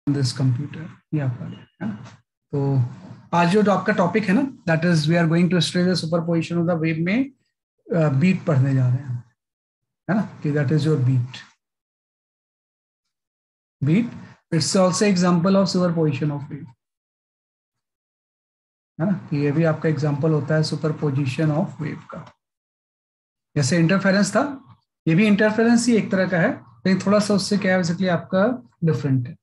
This computer यहाँ पर है ना। तो आज जो आपका टॉपिक है ना, that is we are going to study the superposition of the wave में बीट पढ़ने जा रहे हैं, है ना, कि that is your beat. Beat it's also example of superposition of wave, है ना, कि ये भी आपका एग्जाम्पल होता है सुपरपोजिशन ऑफ वेव का। जैसे इंटरफेरेंस था, ये भी इंटरफेरेंस ही एक तरह का है, लेकिन थोड़ा सा उससे क्या है बेसिकली आपका डिफरेंट है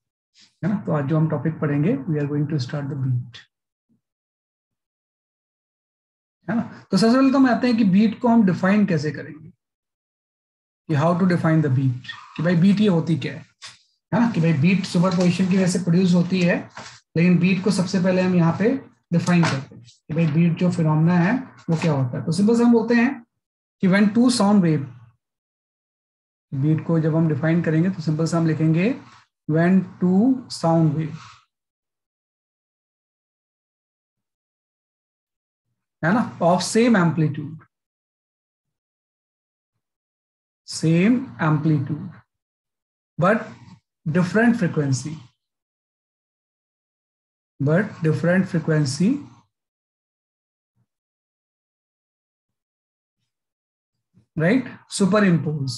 ना। तो आज जो हम टॉपिक पढ़ेंगे, we are going to start the beat, है ना। तो सबसे पहले तो हम आते हैं कि बीट को हम डिफाइन कैसे करेंगे, कि how to define the beat, कि भाई बीट ये होती क्या है ना, कि भाई बीट सुपरपोजिशन की वजह से प्रोड्यूस होती है, लेकिन बीट को सबसे पहले हम यहाँ पे डिफाइन करते हैं कि भाई बीट जो फिनोमेना है वो क्या होता है। तो सिंपल से हम बोलते हैं कि when two sound wave, beat को जब हम डिफाइन करेंगे तो सिंपल से हम लिखेंगे व्हेन टू साउंड वेव, है ना, of same amplitude, same amplitude but different frequency, right, superimpose,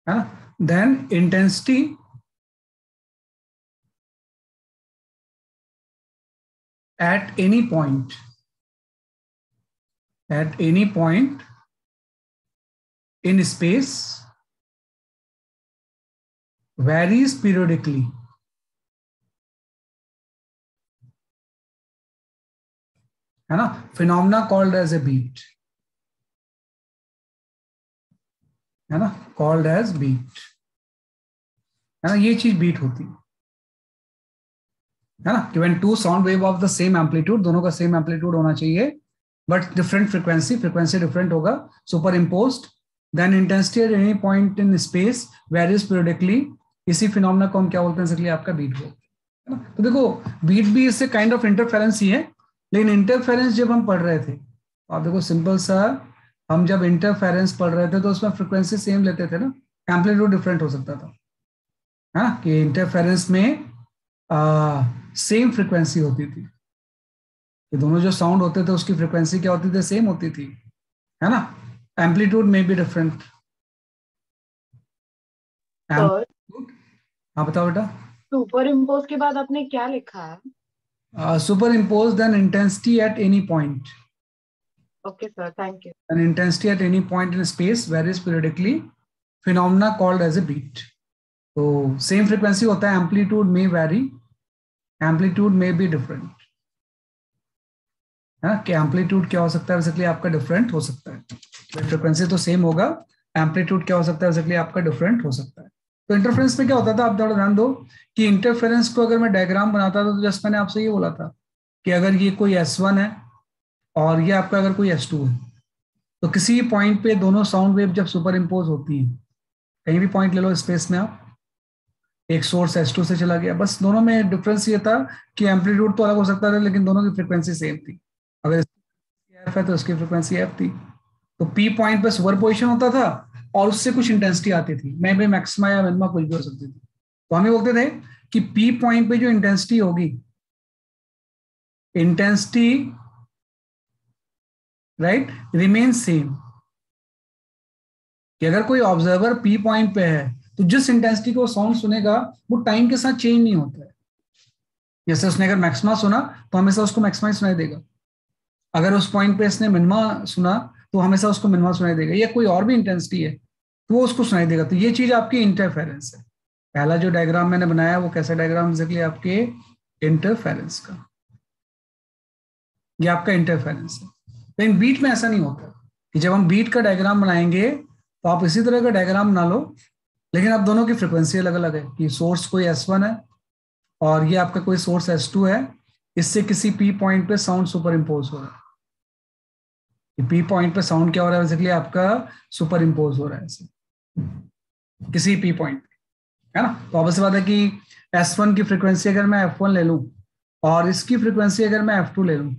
है ना, then intensity at any point in space varies periodically, है ना, phenomena called as a beat, है ना, called as beat, है ना, ये चीज बीट होती है ना, कि when two sound wave of the same amplitude, दोनों का सेम एम्पलीट्यूड होना चाहिए बट डिफरेंट फ्रीक्वेंसी डिफरेंट होगा, superimposed, then intensity at any point in space varies periodically, इसी फिनोमेना को हम क्या बोलते हैं बेसिकली आपका बीट बोलते हैं, है ना। तो देखो बीट भी इससे काइंड ऑफ इंटरफेरेंस ही है, लेकिन इंटरफेरेंस जब हम पढ़ रहे थे, आप देखो सिंपल सा, हम जब इंटरफेरेंस पढ़ रहे थे तो उसमें फ्रिक्वेंसी सेम लेते थे ना, एम्पलीट्यूड डिफरेंट हो सकता था, है ना, कि इंटरफेरेंस में सेम फ्रिक्वेंसी होती थी, कि दोनों जो साउंड होते थे उसकी फ्रिक्वेंसी क्या होती थी, सेम होती थी, है ना, एम्पलीट्यूड में भी डिफरेंट। सर, हाँ बताओ बेटा। सुपर इम्पोज के बाद आपने क्या लिखा है? Superimpose then intensity at any point, okay sir, thank you. an intensity at any point in space varies periodically, phenomena called as a beat। तो सेम फ्रीक्वेंसी होता है, एम्पलीट्यूड में वैरी, एम्पलीट्यूड में भी डिफरेंट, है कि amplitude क्या हो सकता है बेसिकली आपका डिफरेंट हो सकता है, फ्रीक्वेंसी तो सेम होगा, एम्पलीट्यूड क्या हो सकता है बेसिकली आपका डिफरेंट हो सकता है। तो इंटरफेरेंस में क्या होता था, आप थोड़ा ध्यान दो कि इंटरफेरेंस को अगर मैं डायग्राम बनाता था तो जस्ट मैंने आपसे ये बोला था कि अगर ये कोई S1 है और ये आपका अगर कोई S2 है, तो किसी पॉइंट पे दोनों साउंड वेव जब सुपर इम्पोज होती है, कहीं भी पॉइंट ले लो स्पेस में आप, एक सोर्स S2 से चला गया, बस दोनों में डिफरेंस ये था कि एम्पलीट्यूड तो अलग हो सकता था लेकिन दोनों की फ्रिक्वेंसी सेम थी। अगर एफ है तो उसकी फ्रिक्वेंसी एफ थी, तो पी पॉइंट पे सुपर पोजिशन होता था और उससे कुछ इंटेंसिटी आती थी, मैं भी मैक्सिमा या मिनिमा कुछ भी हो सकती थी। तो हम ये बोलते थे कि पी पॉइंट पे जो इंटेंसिटी होगी, इंटेंसिटी राइट रिमेन सेम, कि अगर कोई ऑब्जर्वर पी पॉइंट पे है तो जिस इंटेंसिटी को साउंड सुनेगा वो टाइम के साथ चेंज नहीं होता है। जैसे उसने अगर मैक्सिमा सुना तो हमेशा उसको मैक्सिमा ही सुनाई देगा, अगर उस पॉइंट पे इसने मिनिमा सुना तो हमेशा उसको मिनिमा सुनाई देगा, या कोई और भी इंटेंसिटी है तो वो उसको सुनाई देगा। तो ये चीज आपकी इंटरफेरेंस है। पहला जो डायग्राम मैंने बनाया वो कैसा डायग्राम बेसिकली आपके इंटरफेरेंस का, ये आपका इंटरफेरेंस है। लेकिन बीट में ऐसा नहीं होता कि जब हम बीट का डायग्राम बनाएंगे तो आप इसी तरह का डायग्राम बना लो, लेकिन आप दोनों की फ्रिक्वेंसी अलग अलग है, कि सोर्स कोई S1 है और ये आपका कोई सोर्स S2 है, इससे किसी पी पॉइंट पे साउंड सुपर इम्पोज हो रहा है, पी पॉइंट पे साउंड क्या हो रहा है बेसिकली आपका सुपर इम्पोज हो रहा है ऐसे किसी पी पॉइंट, है ना। तो ऑब्वियस बात है कि S1 की फ्रीक्वेंसी अगर मैं F1 ले लूं और इसकी फ्रीक्वेंसी अगर मैं F2 ले लूं,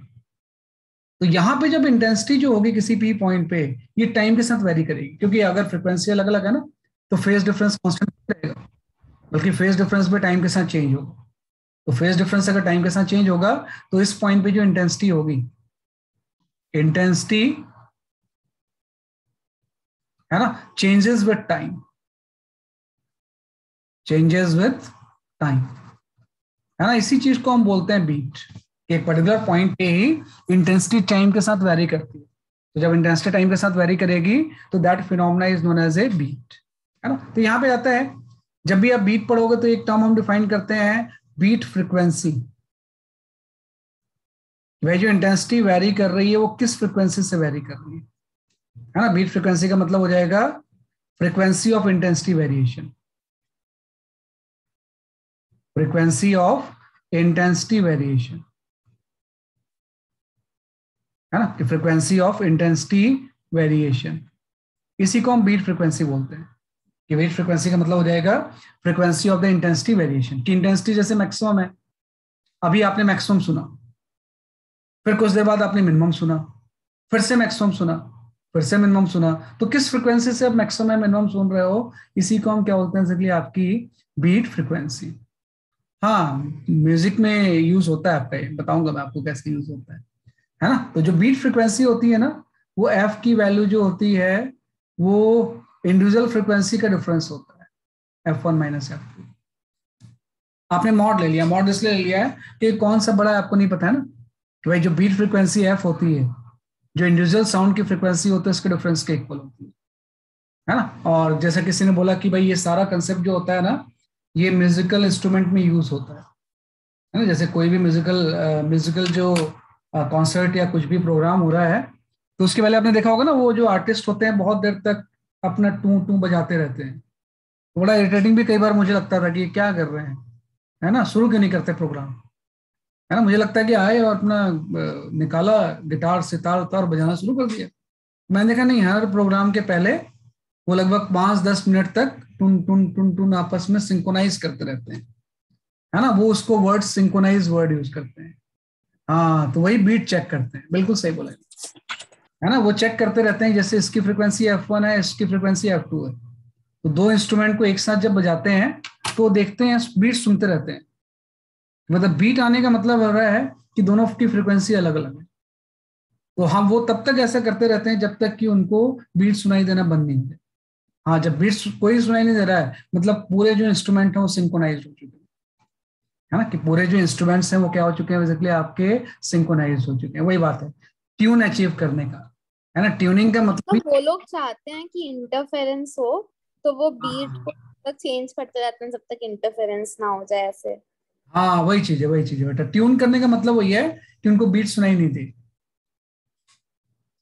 तो यहां पे जब इंटेंसिटी जो होगी किसी पी पॉइंट पे, ये टाइम के साथ वेरी करेगी, क्योंकि अगर फ्रीक्वेंसी अलग अलग है ना, तो फेज डिफरेंस कांस्टेंट रहेगा, बल्कि फेज डिफरेंस भी टाइम के साथ चेंज होगा। तो फेज डिफरेंस अगर टाइम के साथ चेंज होगा तो इस पॉइंट पे जो इंटेंसिटी होगी, इंटेंसिटी है ना, changes with time, changes with time, है ना। इसी चीज को हम बोलते हैं बीट। एक पर्टिकुलर पॉइंट पे ही इंटेंसिटी टाइम के साथ वेरी करती है। तो जब इंटेंसिटी टाइम के साथ वेरी करेगी तो that phenomena is known as a beat, है ना। तो यहां पे आता है, जब भी आप बीट पढ़ोगे तो एक टर्म हम डिफाइन करते हैं, बीट फ्रीक्वेंसी। वह जो इंटेंसिटी वेरी कर रही है वो किस फ्रीक्वेंसी से वेरी कर रही है ना। बीट फ्रीक्वेंसी का मतलब हो जाएगा frequency of intensity variation, frequency of intensity variation, है ना, कि फ्रीक्वेंसी ऑफ इंटेंसिटी वेरिएशन, इसी को हम बीट फ्रीक्वेंसी बोलते हैं। कि बीट फ्रीक्वेंसी का मतलब हो जाएगा frequency of the intensity variation. की इंटेंसिटी जैसे मैक्सिमम है, अभी आपने मैक्सिमम सुना, फिर कुछ देर बाद आपने मिनिमम सुना, फिर से मैक्सिमम सुना, फिर से मिनिमम सुना, तो किस फ्रीक्वेंसी से आप मैक्सिमम या मिनिमम सुन रहे हो, इसी को हम क्या बोलते हैं एक्चुअली, आपकी बीट फ्रीक्वेंसी। हाँ, म्यूजिक में यूज होता है आपका, बताऊंगा मैं आपको कैसे यूज होता है ना। तो जो बीट फ्रीक्वेंसी होती है ना, वो एफ की वैल्यू जो होती है वो इंडिविजुअल फ्रीक्वेंसी का डिफरेंस होता है, F1 माइनस F2। आपने मॉड ले लिया, मॉड इसलिए ले लिया है कि कौन सा बड़ा है आपको नहीं पता है ना। तो भाई जो बीट फ्रीक्वेंसी एफ होती है, जो इंडिविजुअल साउंड की फ्रीक्वेंसी होती है उसके डिफरेंस के इक्वल होती है ना। और जैसा किसी ने बोला कि भाई ये सारा कंसेप्ट जो होता है ना, ये म्यूजिकल इंस्ट्रूमेंट में यूज होता है ना। जैसे कोई भी म्यूजिकल जो कॉन्सर्ट या कुछ भी प्रोग्राम हो रहा है, तो उसके पहले आपने देखा होगा ना, वो जो आर्टिस्ट होते हैं बहुत देर तक अपना टू टू बजाते रहते हैं। बड़ा इरिटेटिंग भी कई बार मुझे लगता था कि ये क्या कर रहे हैं, है ना, शुरू क्यों नहीं करते प्रोग्राम, है ना। मुझे लगता है कि आए और अपना निकाला गिटार सितार उतार बजाना शुरू कर दिया। मैंने देखा नहीं, हर प्रोग्राम के पहले वो लगभग 5-10 मिनट तक टुन टुन टुन टुन आपस में सिंक्रोनाइज करते रहते हैं, है ना। वो उसको वर्ड सिंक्रोनाइज वर्ड यूज करते हैं। हाँ, तो वही बीट चेक करते हैं, बिल्कुल सही बोला, है ना। वो चेक करते रहते हैं, जैसे इसकी फ्रीक्वेंसी F1 है, इसकी फ्रीक्वेंसी F2 है, तो दो इंस्ट्रूमेंट को एक साथ जब बजाते हैं तो देखते हैं, बीट सुनते रहते हैं। मतलब बीट आने का मतलब हो रहा है कि दोनों की फ्रीक्वेंसी अलग अलग है। तो हम वो तब तक ऐसा करते रहते हैं जब तक कि उनको बीट सुनाई देना बंद नहीं होते। हाँ, जब बीट कोई सुनाई नहीं दे रहा है, मतलब पूरे जो इंस्ट्रूमेंट है वो सिंक्रोनाइज हो चुके हैं, है ना। कि पूरे जो इंस्ट्रूमेंट्स हैं वो क्या हो चुके हैं, बेसिकली आपके सिंक्रोनाइज हो चुके हैं। वही बात है ट्यून अचीव करने का, है ना। ट्यूनिंग का तो मतलब वो लोग चाहते हैं कि इंटरफेरेंस हो, तो वो बीट को तक चेंज करते रहते हैं जब तक इंटरफेरेंस ना हो जाए ऐसे। हाँ, वही चीज है, वही चीज है बेटा। ट्यून करने का मतलब वही है कि उनको बीट सुनाई नहीं दे,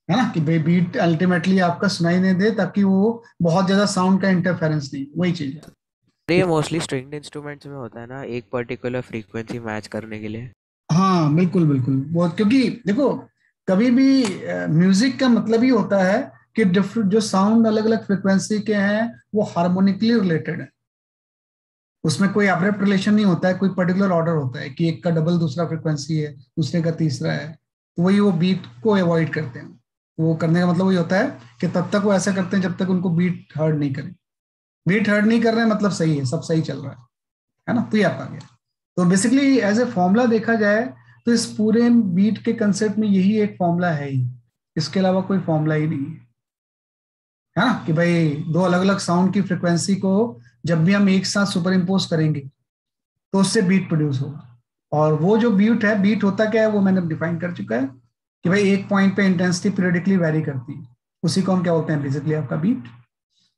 है ना। कि भाई बीट अल्टीमेटली आपका सुनाई नहीं दे, ताकि वो बहुत ज्यादा साउंड का इंटरफेरेंस नहीं, वही चीज है। तो ये मोस्टली स्ट्रिंग्ड इंस्ट्रूमेंट्स में होता है ना, एक पर्टिकुलर फ्रीक्वेंसी मैच करने के लिए। हाँ, बिल्कुल बिल्कुल। वो क्योंकि देखो, कभी भी म्यूजिक का मतलब ही होता है कि डिफरेंट जो साउंड अलग अलग फ्रिक्वेंसी के हैं वो हार्मोनिकली रिलेटेड है। उसमें कोई अब्रप्ट रिलेशन नहीं होता है, कोई पर्टिकुलर ऑर्डर होता है कि एक का डबल दूसरा फ्रिक्वेंसी है, दूसरे का तीसरा है। तो वही वो बीट को अवॉइड करते हैं। वो करने का मतलब वही होता है कि तब तक वो ऐसा करते हैं जब तक उनको बीट हर्ट नहीं करें। बीट हर्ट नहीं कर रहे हैं मतलब सही है, सब सही चल रहा है ना। तो ये आ गया। तो बेसिकली एज ए फॉर्मूला देखा जाए तो इस पूरे बीट के कंसेप्ट में यही एक फॉर्मूला है ही, इसके अलावा कोई फॉर्मूला ही नहीं है ना। कि भाई दो अलग अलग साउंड की फ्रिक्वेंसी को जब भी हम एक साथ सुपर इम्पोज करेंगे तो उससे बीट प्रोड्यूस होगा। और वो जो बीट है, बीट होता क्या है वो मैंने डिफाइन कर चुका है कि भाई एक पॉइंट पे इंटेंसिटी पीरियडिकली वेरी करती है, उसी को हम क्या बोलते हैं, बेसिकली आपका बीट।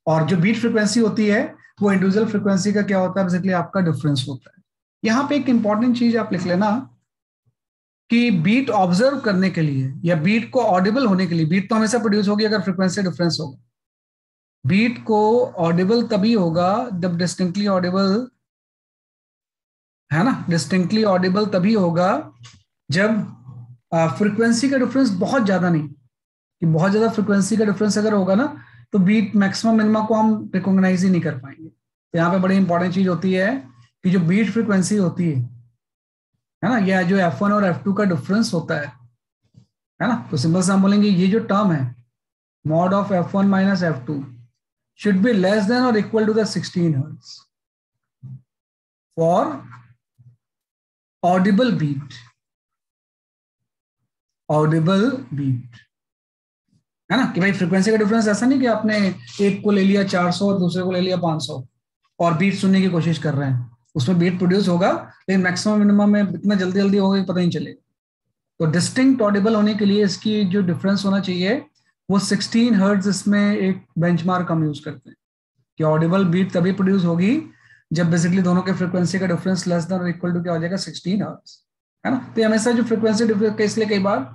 और जो बीट फ्रिक्वेंसी होती है वो इंडिविजुअल फ्रिक्वेंसी का क्या होता है, बेसिकली आपका डिफरेंस होता है। यहाँ पे एक इंपॉर्टेंट चीज आप लिख लेना कि बीट ऑब्जर्व करने के लिए या बीट को ऑडिबल होने के लिए, बीट तो हमेशा प्रोड्यूस होगी अगर फ्रिक्वेंसी डिफरेंस होगा। बीट को ऑडिबल तभी होगा जब डिस्टिंक्टली ऑडिबल, है ना, डिस्टिंक्टली ऑडिबल तभी होगा जब फ्रीक्वेंसी का डिफरेंस बहुत ज्यादा नहीं, कि बहुत ज्यादा फ्रीक्वेंसी का डिफरेंस अगर होगा ना तो बीट मैक्सिमम मिनिमम को हम रिकॉग्नाइज ही नहीं कर पाएंगे। तो यहाँ पे बड़ी इंपॉर्टेंट चीज होती है कि जो बीट फ्रीक्वेंसी होती है ना, यह जो F1 और F2 का डिफरेंस होता है ना। तो सिंपल से हम बोलेंगे ये जो टर्म है mod of F1 minus F2, should be less than or equal to the 16 hertz for audible beat. Audible beat है ना, कि भाई फ्रीक्वेंसी का डिफरेंस ऐसा नहीं कि आपने एक को ले लिया 400 और दूसरे को ले लिया 500 और बीट सुनने की कोशिश कर रहे हैं, उसमें बीट प्रोड्यूस होगा लेकिन मैक्सिमम मिनिमम में इतना जल्दी जल्दी होगा कि पता नहीं चलेगा। तो डिस्टिंक्ट ऑडिबल होने के लिए इसकी जो डिफरेंस होना चाहिए वो 16 हर्ट्ज, इसमें एक बेंचमार्क हम यूज करते हैं कि ऑडिबल बीट तभी प्रोड्यूस होगी जब बेसिकली दोनों के फ्रीक्वेंसी का डिफरेंस लेस देन और इक्वल टू क्या हो जाएगा 16 हर्ट्ज, है ना। तो हमेशा जो फ्रीक्वेंसी डिफरेंस, इसलिए कई बार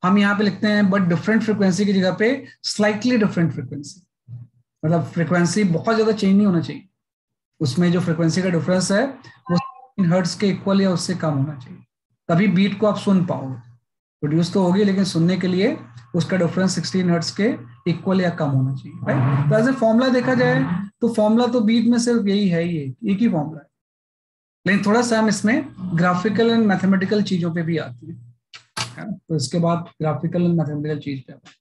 हम यहाँ पे लिखते हैं बट डिफरेंट फ्रीक्वेंसी की जगह पे स्लाइटली डिफरेंट फ्रीक्वेंसी, मतलब फ्रीक्वेंसी बहुत ज्यादा चेंज नहीं होना चाहिए, उसमें जो फ्रीक्वेंसी का डिफरेंस है वो 16 हर्ट्ज के इक्वल या उससे कम होना चाहिए, तभी बीट को आप सुन पाओगे। प्रोड्यूस तो होगी लेकिन सुनने के लिए उसका डिफरेंस 16 हर्ट्ज के इक्वल या कम होना चाहिए, राइट। तो एज ए फॉर्मूला देखा जाए तो फॉर्मूला तो बीट में सिर्फ यही है, ये एक ही फॉर्मूला है, लेकिन थोड़ा सा हम इसमें ग्राफिकल एंड मैथमेटिकल चीजों पे भी आते हैं, तो इसके बाद ग्राफिकल एंड मैथमेटिकल चीज पे आते हैं।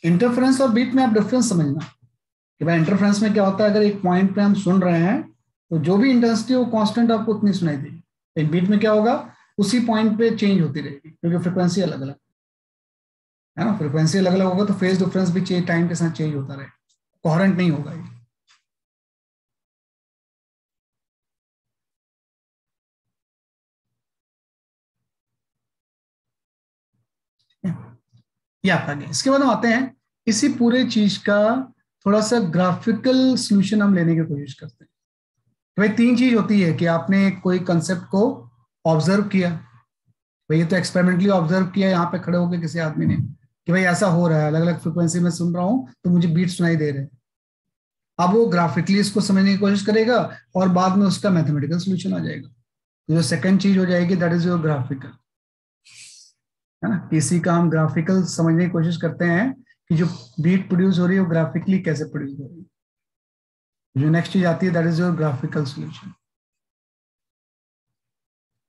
इंटरफेरेंस और बीट में आप डिफरेंस समझना कि भाई इंटरफेरेंस में क्या होता है, अगर एक पॉइंट पे हम सुन रहे हैं तो जो भी इंटेंसिटी वो कांस्टेंट आपको उतनी सुनाई देगी, एक बीट में क्या होगा उसी पॉइंट पे चेंज होती रहेगी क्योंकि फ्रीक्वेंसी अलग अलग है ना, फ्रीक्वेंसी अलग अलग होगा तो फेज डिफरेंस भी टाइम के साथ चेंज होता रहेगा, कोहेरेंट नहीं होगा ये आपका गया। इसके बाद हम आते हैं इसी पूरे चीज का थोड़ा सा ग्राफिकल सॉल्यूशन हम लेने की कोशिश करते हैं। भाई तीन चीज होती है कि आपने कोई कंसेप्ट को ऑब्जर्व किया, भाई ये तो एक्सपेरिमेंटली ऑब्जर्व किया यहाँ पे खड़े होकर किसी आदमी ने कि भाई ऐसा हो रहा है, अलग अलग फ्रिक्वेंसी में सुन रहा हूँ तो मुझे बीट सुनाई दे रहे हैं। अब वो ग्राफिकली इसको समझने की कोशिश करेगा और बाद में उसका मैथमेटिकल सॉल्यूशन आ जाएगा। तो जो सेकंड चीज हो जाएगी दैट इज योर ग्राफिकल, है ना, किसी का हम ग्राफिकल समझने की कोशिश करते हैं कि जो बीट प्रोड्यूस हो रही है वो ग्राफिकली कैसे प्रोड्यूस हो रही है। जो नेक्स्ट चीज आती है that is your graphical solution.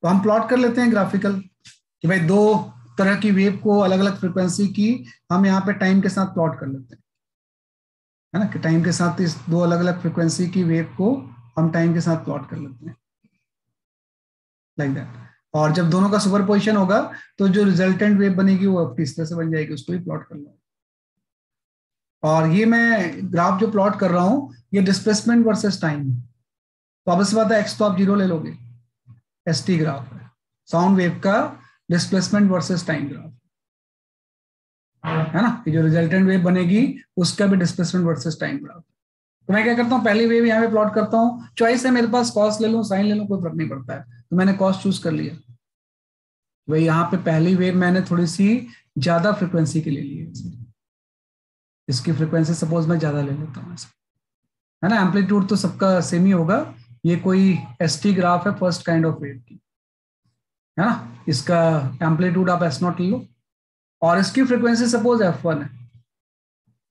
तो हम प्लॉट कर लेते हैं ग्राफिकल कि भाई दो तरह की वेव को अलग अलग फ्रीक्वेंसी की हम यहाँ पे टाइम के साथ प्लॉट कर लेते हैं, है ना, कि टाइम के साथ इस दो अलग अलग फ्रीक्वेंसी की वेव को हम टाइम के साथ प्लॉट कर लेते हैं लाइक दैट। और जब दोनों का सुपरपोजिशन होगा तो जो रिजल्टेंट वेव बनेगी वो आपकी इस तरह से बन जाएगी, उसको भी प्लॉट कर लो। और ये मैं ग्राफ जो प्लॉट कर रहा हूं ये डिस्प्लेसमेंट वर्सेस टाइम, तो अब इस बात है एक्स तो आप 0 ले लोगे, एसटी ग्राफ है साउंड वेव का डिस्प्लेसमेंट वर्सेस टाइम ग्राफ, है ना, कि जो रिजल्टेंट वेव बनेगी उसका भी डिस्प्लेसमेंट वर्सेस टाइम ग्राफ। तो मैं क्या करता हूँ पहली वेव यहाँ पे प्लॉट करता हूँ, चॉइस है मेरे पास, कॉस ले लूँ साइन ले लूँ कोई फर्क नहीं पड़ता है, तो मैंने कॉस चूज कर लिया। भाई यहाँ पे पहली वेव मैंने थोड़ी सी ज्यादा फ्रिक्वेंसी की ले ली है, इसकी फ्रिक्वेंसी सपोज मैं ज्यादा ले लेता हूँ, है ना, एम्पलीट्यूड तो सबका सेम ही होगा, ये कोई एसटी ग्राफ है फर्स्ट काइंड ऑफ वेव की, है ना, इसका एम्पलीट्यूड आप S0 ले लो और इसकी फ्रिक्वेंसी सपोज F1 है,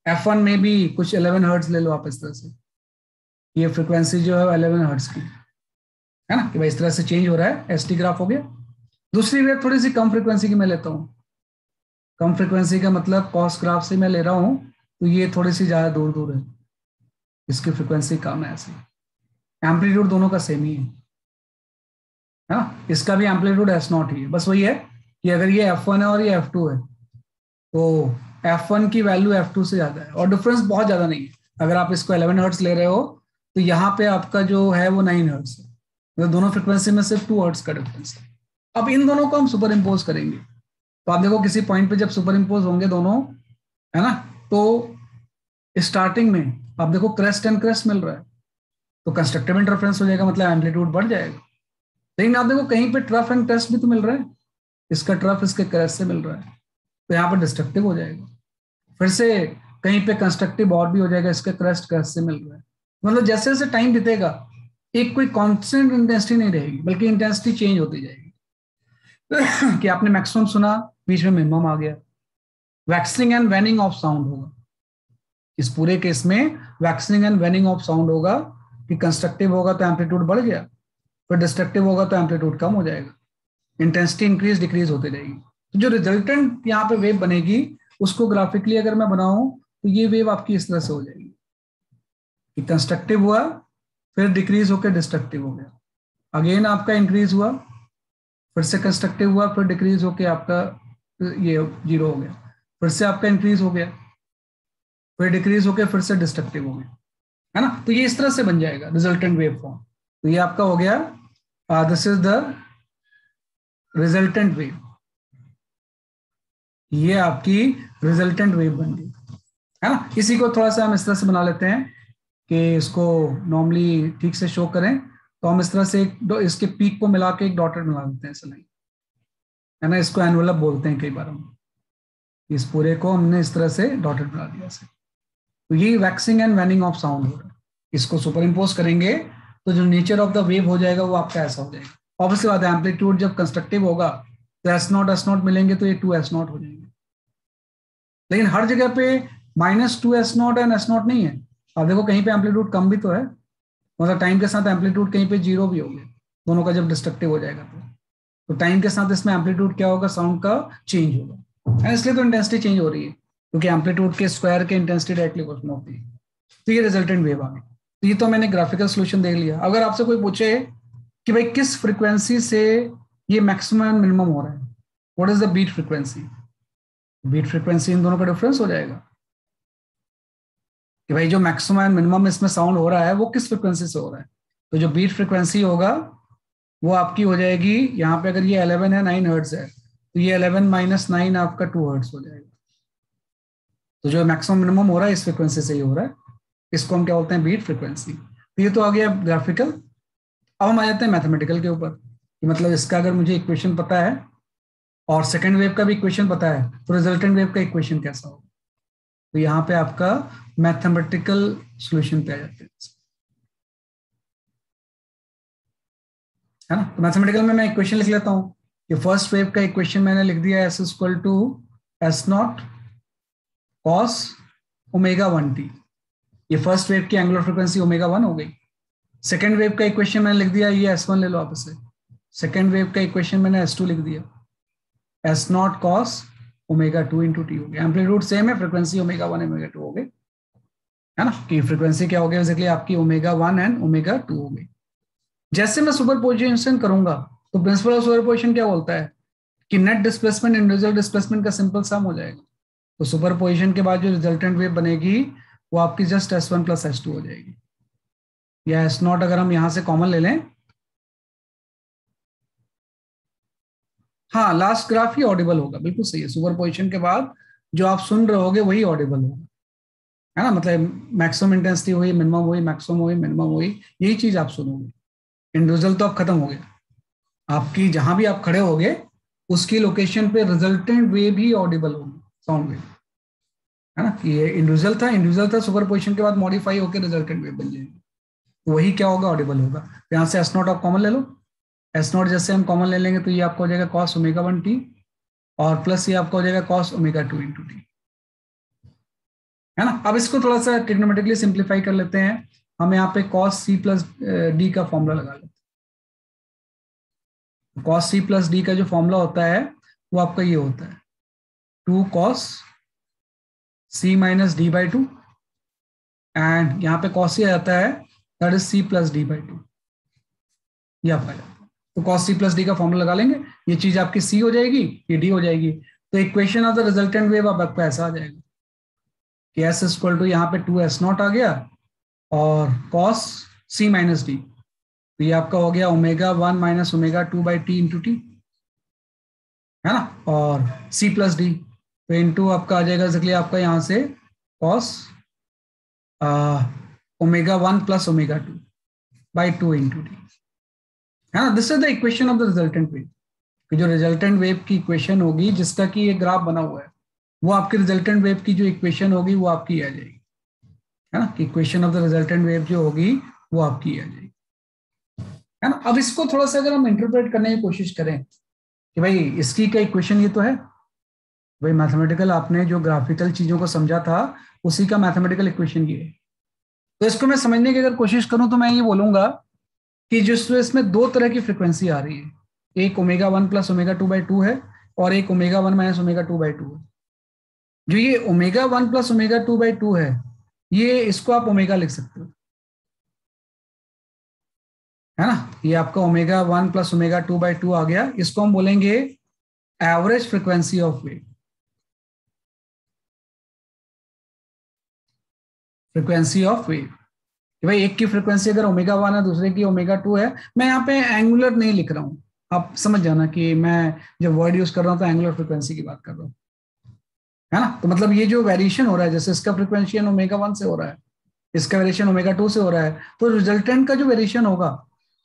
F1 में भी कुछ 11 हर्ट्ज ले लो आप इस तरह से, ये फ्रिक्वेंसी जो है 11 हर्ट्ज की, है ना, कि भाई इस तरह से चेंज हो रहा है, एसटी ग्राफ हो गया। दूसरी वेव थोड़ी सी कम फ्रिक्वेंसी की मैं लेता हूँ, कम फ्रिक्वेंसी का मतलब कॉस ग्राफ से मैं ले रहा हूँ तो ये थोड़ी सी ज्यादा दूर दूर है, इसकी फ्रिक्वेंसी कम है, ऐसे एम्पलीट्यूड दोनों का सेम ही है ना, इसका भी एम्पलीट्यूड S0 ही है, बस वही है कि अगर ये F1 है और ये F2 है तो F1 की वैल्यू F2 से ज्यादा है और डिफरेंस बहुत ज्यादा नहीं है। अगर आप इसको 11 हर्ट्ज ले रहे हो तो यहाँ पे आपका जो है वो 9 हर्ट्ज है, मतलब दोनों फ्रिक्वेंसी में सिर्फ 2 हर्ट्ज का डिफरेंस है। अब इन दोनों को हम सुपर इम्पोज करेंगे तो आप देखो किसी पॉइंट पे जब सुपर इम्पोज होंगे दोनों, है ना, तो स्टार्टिंग में आप देखो क्रेस्ट एंड क्रेस्ट मिल रहा है तो कंस्ट्रक्टिव इंटरफेरेंस हो जाएगा, मतलब एम्पलीट्यूड बढ़ जाएगा। लेकिन आप देखो कहीं पे ट्रफ एंड क्रेस्ट भी तो मिल रहा है, इसका ट्रफ इसके क्रेस्ट से मिल रहा है तो यहाँ पर डिस्ट्रक्टिव हो जाएगा, फिर से कहीं पे कंस्ट्रक्टिव और भी हो जाएगा, इसके क्रेस्ट क्रेस्ट से मिल रहा है। मतलब जैसे जैसे टाइम बीतेगा एक कोई कांस्टेंट इंटेंसिटी नहीं रहेगी बल्कि इंटेंसिटी चेंज होती जाएगी कि आपने मैक्सिमम सुना बीच में मिनिमम आ गया, waxing and waning of sound होगा इस पूरे केस में वैक्सिंग एंड वेनिंग ऑफ साउंड होगा कि कंस्ट्रक्टिव होगा तो एम्पलीट्यूड बढ़ गया, फिर डिस्ट्रक्टिव होगा तो एम्पलीट्यूड कम हो जाएगा, इंटेंसिटी इंक्रीज डिक्रीज होती रहेगी। तो जो रिजल्टेंट यहाँ पे वेव बनेगी उसको ग्राफिकली अगर मैं बनाऊं तो ये वेव आपकी इस तरह से हो जाएगी कि कंस्ट्रक्टिव हुआ, फिर डिक्रीज होकर डिस्ट्रक्टिव हो गया, अगेन आपका इंक्रीज हुआ, फिर से कंस्ट्रक्टिव हुआ, फिर डिक्रीज होकर आपका ये 0 हो गया, फिर से आपका इंक्रीज हो गया, फिर डिक्रीज होकर फिर से डिस्ट्रक्टिव हो गया, है ना। तो ये इस तरह से बन जाएगा रिजल्टेंट वेव फॉर्म। तो ये आपका हो गया, this is the resultant wave, ये आपकी रिजल्टेंट वेव बन गई, है ना। इसी को थोड़ा सा हम इस तरह से बना लेते हैं कि इसको नॉर्मली ठीक से शो करें, तो हम इस तरह से इसके पीक को मिला के एक डॉटेड बना देते हैं ऐसे लाइन, है ना। इसको एनवेलप बोलते हैं कई बार हम, इस पूरे को हमने इस तरह से डॉटेड बना दिया ऐसे। तो ये waxing and waning of sound हो रहा है, इसको सुपर इम्पोज करेंगे तो जो नेचर ऑफ द वेव हो जाएगा वो आपका ऐसा हो जाएगा। ऑब्वियसली बात है, एम्पलीट्यूड जब कंस्ट्रक्टिव होगा तो S0 मिलेंगे तो ये 2S0 हो जाएंगे, लेकिन हर जगह पे -2S0 एंड S0 नहीं है। आप देखो कहीं पे एम्पलीट्यूड कम भी तो है, मतलब टाइम के साथ एम्पलीट्यूड कहीं पे 0 भी हो गया, दोनों का जब डिस्ट्रक्टिव हो जाएगा तो टाइम के साथ इसमें एम्पलीट्यूड क्या होगा, साउंड का चेंज होगा, इसलिए तो इंटेंसिटी चेंज हो रही है क्योंकि एम्पलीट्यूड के स्क्वायर के इंटेंसिटी डायरेक्टली प्रोपोर्शनल होती है। तो ये रिजल्टेंट वेव आ गई। तो ये तो मैंने ग्राफिकल सोल्यूशन देख लिया। अगर आपसे कोई पूछे कि भाई किस फ्रीक्वेंसी से ये मैक्सिमम एंड मिनिमम हो रहा है, what is the beat frequency, beat frequency इन दोनों का डिफरेंस हो जाएगा कि भाई जो मैक्सिमम एंड मिनिमम इसमें साउंड हो रहा है वो किस फ्रीक्वेंसी से हो रहा है। तो जो बीट फ्रीक्वेंसी होगा वो आपकी हो जाएगी, यहाँ पे अगर ये 11 है 9 हर्ट्ज है तो ये 11 - 9 आपका 2 हर्ट्ज हो जाएगा। तो जो मैक्सिमम मिनिमम हो रहा है इस फ्रीक्वेंसी से ही हो रहा है, इसको हम क्या बोलते हैं, बीट फ्रीक्वेंसी। तो ये तो आ गया ग्राफिकल। अब हम आ जाते हैं मैथमेटिकल के ऊपर कि मतलब इसका अगर मुझे इक्वेशन पता है और सेकेंड वेव का भी इक्वेशन पता है तो रिजल्टेंट वेव का इक्वेशन कैसा होगा। तो यहाँ पे आपका मैथमेटिकल सॉल्यूशन पे आ जाते हैं, है ना। तो मैथमेटिकल में मैं इक्वेशन लिख लेता हूँ कि फर्स्ट वेव का इक्वेशन मैंने लिख दिया S = S0 cos ω1t। ये फर्स्ट वेव की एंगुलर फ्रीक्वेंसी ω1 हो गई। सेकेंड वेव का इक्वेशन मैंने लिख दिया, ये S1 ले लो आप इसे, सेकेंड वेव का इक्वेशन मैंने S2 लिख दिया, S0 cos ω2 × t हो गया। एम्पलीट्यूड सेम है, फ्रीक्वेंसी ω1 ω2 हो गई, है ना। कि फ्रीक्वेंसी क्या हो गई बेसिकली आपकी ω1 एंड ω2 हो गई। जैसे मैं सुपरपोजिशन करूंगा तो प्रिंसिपल ऑफ सुपरपोजिशन क्या बोलता है कि नेट डिस्प्लेसमेंट इंडिविजुअल डिस्प्लेसमेंट का सिंपल सम हो जाएगा। तो सुपरपोजिशन के बाद जो रिजल्टेंट वेव बनेगी वो आपकी जस्ट S1 + S2 हो जाएगी, या S0 अगर हम यहां से कॉमन ले लें। हाँ, लास्ट ग्राफ ही ऑडिबल होगा, बिल्कुल सही है। सुपरपोजिशन के बाद जो आप सुन रहे होगे वही ऑडिबल होगा, है ना। मतलब मैक्सिमम इंटेंसिटी हुई, मिनिमम हुई, मैक्सिमम हुई, मिनिमम हुई, यही चीज आप सुनोगे। इंडिविजुअल तो अब खत्म हो गया, आपकी जहां भी आप खड़े होगे उसकी लोकेशन पे रिजल्टेंट वेव ही ऑडिबल होगी, साउंड वेव, है ना। कि ये इंडिविजुअल था सुपरपोजिशन के बाद मॉडिफाई होकर रिजल्टेंट वेव बन जाएगी, तो वही क्या होगा, ऑडिबल होगा। तो यहाँ से S0 आप कॉमन ले लो, S0 जैसे हम कॉमन ले लेंगे तो ये आपका हो जाएगा cos ω1t और प्लस ये आपका हो जाएगा cos ω2 × t, है ना। अब इसको थोड़ा सा ट्रिग्नोमेट्रिकली सिंप्लीफाई कर लेते हैं। हम यहाँ पे cos c + d का फॉर्मूला लगा लेते हैं। cos c + d का जो फॉर्मूला होता है वो आपका ये होता है 2 cos c - d/2 एंड यहाँ पे cos c आ जाता है, दैट इज c + d/2, ये आपका जाता है। तो cos c + d का फॉर्मूला लगा लेंगे, ये चीज आपकी c हो जाएगी, ये d हो जाएगी। तो equation of the resultant wave अब आपका ऐसा आ जाएगा कि S = यहाँ पे 2S0 आ गया और cos c - d, तो ये आपका हो गया ω1 - ω2/t × t, है ना। और c + d तो इनटू आपका आ जाएगा इसलिए आपका यहाँ से cos ω1 + ω2/2 × t, है ना। This is the equation of the resultant wave. कि जो रिजल्टेंट वेव की इक्वेशन होगी जिसका कि ये ग्राफ बना हुआ है, वो आपकी रिजल्टेंट वेव की जो इक्वेशन होगी वो आपकी आ जाएगी, है ना। कि equation of the resultant wave जो होगी वो आपकी आ जाएगी, है ना। अब इसको थोड़ा सा अगर हम इंटरप्रेट करने की कोशिश करें कि भाई इसकी क्या इक्वेशन ये तो है, भाई मैथमेटिकल आपने जो ग्राफिकल चीजों को समझा था उसी का मैथमेटिकल इक्वेशन ये है। तो इसको मैं समझने की अगर कोशिश करूं तो मैं ये बोलूंगा कि जिस इसमें दो तरह की फ्रिक्वेंसी आ रही है, एक ओमेगा 1 प्लस ओमेगा 2/2 है और एक ओमेगा 1 माइनस ओमेगा 2/2 है। जो ये ओमेगा 1 प्लस ओमेगा 2/2 है, ये इसको आप ओमेगा लिख सकते हो, है ना। ये आपका ओमेगा 1 प्लस ओमेगा 2/2 आ गया, इसको हम बोलेंगे average frequency of wave, frequency of wave. भाई एक की फ्रिक्वेंसी अगर ओमेगा 1 है, दूसरे की ओमेगा 2 है, मैं यहाँ पे एंगुलर नहीं लिख रहा हूं, आप समझ जाना कि मैं जब वर्ड यूज कर रहा हूं तो एंगुलर फ्रिक्वेंसी की बात कर रहा हूँ, है ना। तो मतलब ये जो वेरिएशन हो रहा है, जैसे इसका फ्रिक्वेंशियन ओमेगा 1 से हो रहा है, इसका वेरिएशन ओमेगा 2 से हो रहा है, तो रिजल्टेंट का जो वेरिएशन होगा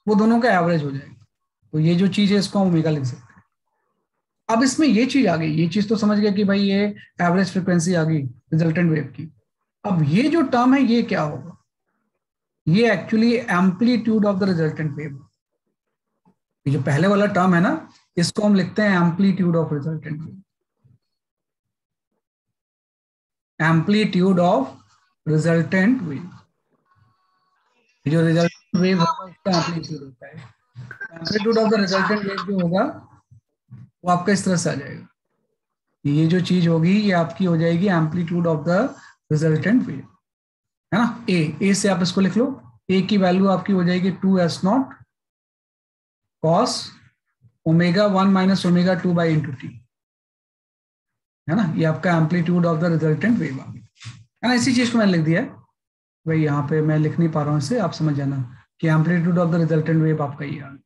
वो दोनों का एवरेज हो जाएगा। तो ये जो चीज है इसको हम ओमेगा लिख सकते हैं। अब इसमें ये चीज आ गई, ये चीज तो समझ गया कि भाई ये एवरेज फ्रिक्वेंसी आ गई रिजल्टेंट वेव की। अब ये जो टर्म है ये क्या होगा, ये actually amplitude of the resultant wave. ये जो पहले वाला टर्म है ना, इसको हम लिखते हैं amplitude of resultant wave, amplitude of resultant wave. जो रिजल्टेंट वेव होगा उसका एम्पलीट्यूड होता है। Amplitude of the resultant wave जो होगा वो आपका इस तरह से आ जाएगा, ये जो चीज होगी ये आपकी हो जाएगी amplitude of the resultant wave, है ना। ए से आप इसको लिख लो, ए की वैल्यू आपकी हो जाएगी 2s0 cos omega 1 minus omega 2/टी, है ना। ये आपका amplitude of the resultant wave आ गया, है ना। इसी चीज को मैंने लिख दिया है भाई, यहाँ पे मैं लिख नहीं पा रहा हूँ इसे, आप समझ जाना कि amplitude of the resultant wave आपका ये आ गया।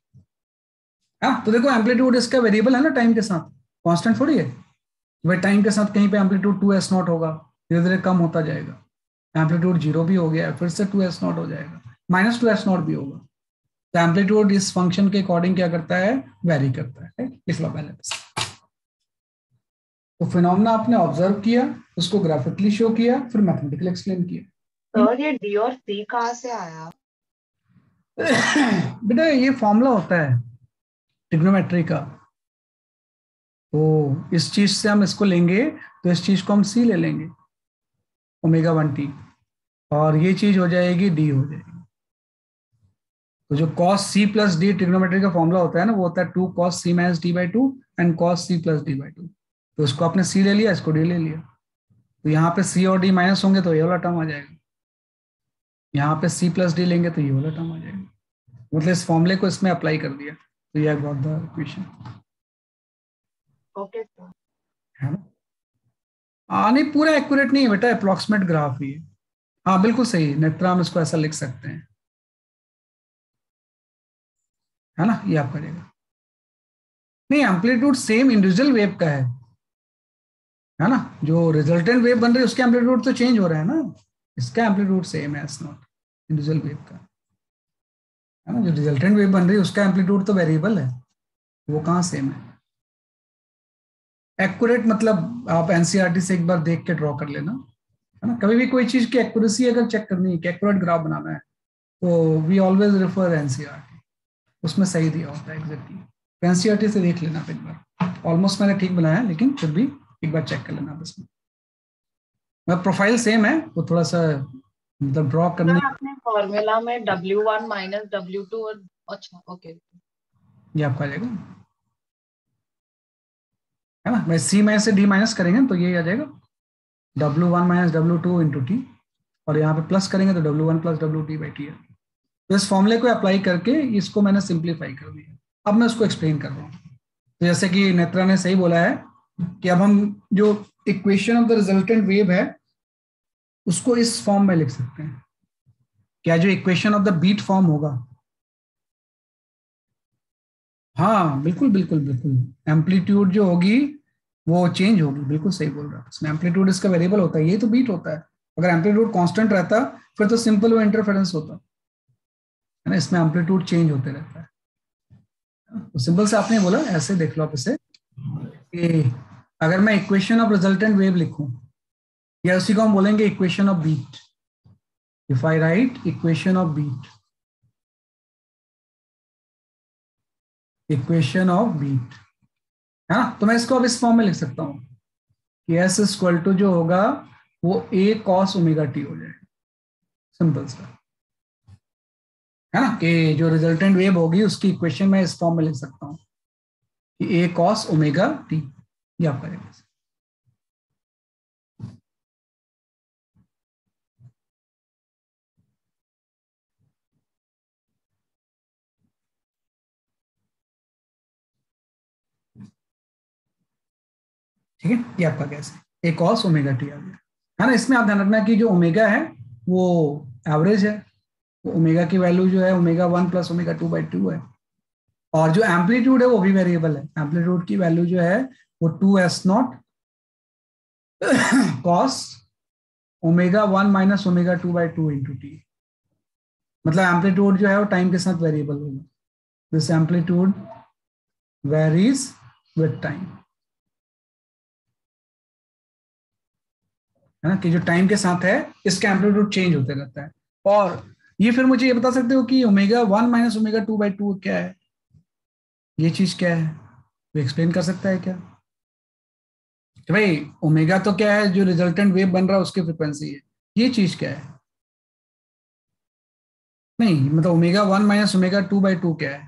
हाँ, तो देखो एम्पलीट्यूड इसका वेरिएबल है ना, टाइम के साथ कांस्टेंट थोड़ी है। भाई टाइम के साथ कहीं पे एम्पलीट्यूड 2s0 होगा, धीरे धीरे कम होता जाएगा, एम्पलीट्यूड 0 भी हो गया, फिर से 2s0 हो जाएगा, -2s0 भी होगा। तो एम्पलीट्यूड इस फंक्शन के अकॉर्डिंग क्या करता है, वेरी करता है। लिख लो पहले बस। तो फिनोमेना आपने ऑब्जर्व किया, उसको ग्राफिकली शो किया, फिर मैथमेटिकली एक्सप्लेन किया। सर ये डी और सी कहाँ से आया? बेटा ये फॉर्मूला होता है ट्रिग्नोमेट्री का, तो इस चीज से हम इसको लेंगे, तो इस चीज को हम सी ले लेंगे ओमेगा 1t, और ये चीज हो जाएगी डी हो जाएगी। तो जो cos c plus D trigonometry का फॉर्मूला होता है ना, वो होता है 2 cos c minus d/2 and cos c plus d/2। तो इसको आपने c ले लिया, इसको d ले लिया, तो यहाँ पे c और d माइनस होंगे तो ये वाला टर्म आ जाएगा, यहाँ पे c प्लस डी लेंगे तो ये वाला टर्म आ जाएगा। मतलब इस फॉर्मूले को इसमें अप्लाई कर दिया, तो ये got the equation. Okay sir. है ना। नहीं पूरा एक्यूरेट नहीं है बेटा, अप्रोक्सीमेट ग्राफ ही है। हाँ बिल्कुल सही नेत्रा, हम इसको ऐसा लिख सकते हैं, है ना। ये आपका रहेगा, नहीं एम्पलीट्यूड सेम इंडिविजुअल वेव का है ना। जो रिजल्टेंट वेव बन रही है उसके एम्पलीट्यूड तो चेंज हो रहा है ना, इसका एम्पलीट्यूड सेम है, नॉट इंडिविजुअल वेव का, है ना। जो रिजल्टेंट वेव बन रही है उसका एम्पलीट्यूड तो वेरिएबल है, वो कहाँ सेम है। एक्यूरेट मतलब आप एनसीईआरटी से एक बार देख के ड्रॉ कर लेना, है ना। कभी भी कोई चीज की एक्यूरेसी अगर चेक करनी है, एक्यूरेट ग्राफ बनाना है, तो वी ऑलवेज रेफर एनसीईआरटी, उसमें सही दिया होता है एग्जैक्टली। एनसीईआरटी से देख लेना एक बार, ऑलमोस्ट मैंने ठीक बनाया लेकिन फिर भी एक बार चेक कर लेना बस में। प्रोफाइल सेम है, वो थोड़ा सा मतलब ड्रॉ करने, आपने फॉर्मूला में W1 माइनस W2 और अच्छा ओके ये आपका आ जाएगा, है ना। मैं सी माइनस से डी माइनस करेंगे तो ये आ जाएगा W1 minus W2 into T, और यहाँ पे प्लस करेंगे तो W1 प्लस WT/T है। तो इस फॉर्मूले को अप्लाई करके इसको मैंने सिंप्लीफाई कर दिया। अब मैं उसको एक्सप्लेन कर रहा हूँ। तो जैसे कि नेत्रा ने सही बोला है कि अब हम जो equation of the resultant wave है उसको इस फॉर्म में लिख सकते हैं। क्या जो equation of the beat form होगा, हाँ बिल्कुल बिल्कुल बिल्कुल, एम्पलीट्यूड जो होगी वो चेंज होगी, बिल्कुल सही बोल रहा है। इसमें एम्पलीट्यूड इसका वेरिएबल होता है, ये तो बीट होता है। अगर एम्पलीट्यूड कांस्टेंट रहता फिर तो सिंपल वो इंटरफेरेंस होता है ना, इसमें एम्पलीट्यूड चेंज होते रहता है। तो सिंपल से आपने बोला, ऐसे देख लो आप इसे कि अगर मैं इक्वेशन ऑफ रिजल्टेंट वेव लिखूं, या उसी को हम बोलेंगे equation of beat, if I write equation of beat, equation of beat, है ना, तो मैं इसको अब इस फॉर्म में लिख सकता हूं कि एस इक्वल टू जो होगा वो ए कॉस ओमेगा टी हो जाएगा, सिंपल सा, है ना, कि जो रिजल्टेंट वेव होगी उसकी इक्वेशन मैं इस फॉर्म में लिख सकता हूँ कि ए कॉस ओमेगा टी, ये आपका रहेगा। ठीक है, ये आपका गैस है, ए कॉस ओमेगा टी आ गया, है ना। इसमें आप ध्यान रखना कि जो ओमेगा है वो एवरेज है, ओमेगा की वैल्यू जो है ओमेगा 1 प्लस ओमेगा 2/2 है, और जो एम्पलीट्यूड है वो भी वेरिएबल है, एम्पलीट्यूड की वैल्यू जो है वो 2s0 cos omega 1 minus omega 2/2 into T, मतलब एम्पलीट्यूड जो है वो टाइम के साथ वेरिएबल होगा, this amplitude varies with time, है ना, कि जो टाइम के साथ है इसका एम्पलीट्यूड चेंज होते रहता है। और ये फिर मुझे ये बता सकते हो कि ओमेगा 1 माइनस ओमेगा 2/2 क्या है, ये चीज क्या है, वो एक्सप्लेन कर सकता है क्या कि भाई ओमेगा तो क्या है, जो रिजल्टेंट वेव बन रहा है उसकी फ्रिक्वेंसी है, ये चीज क्या है? नहीं मतलब ओमेगा 1 माइनस ओमेगा 2/2 क्या है?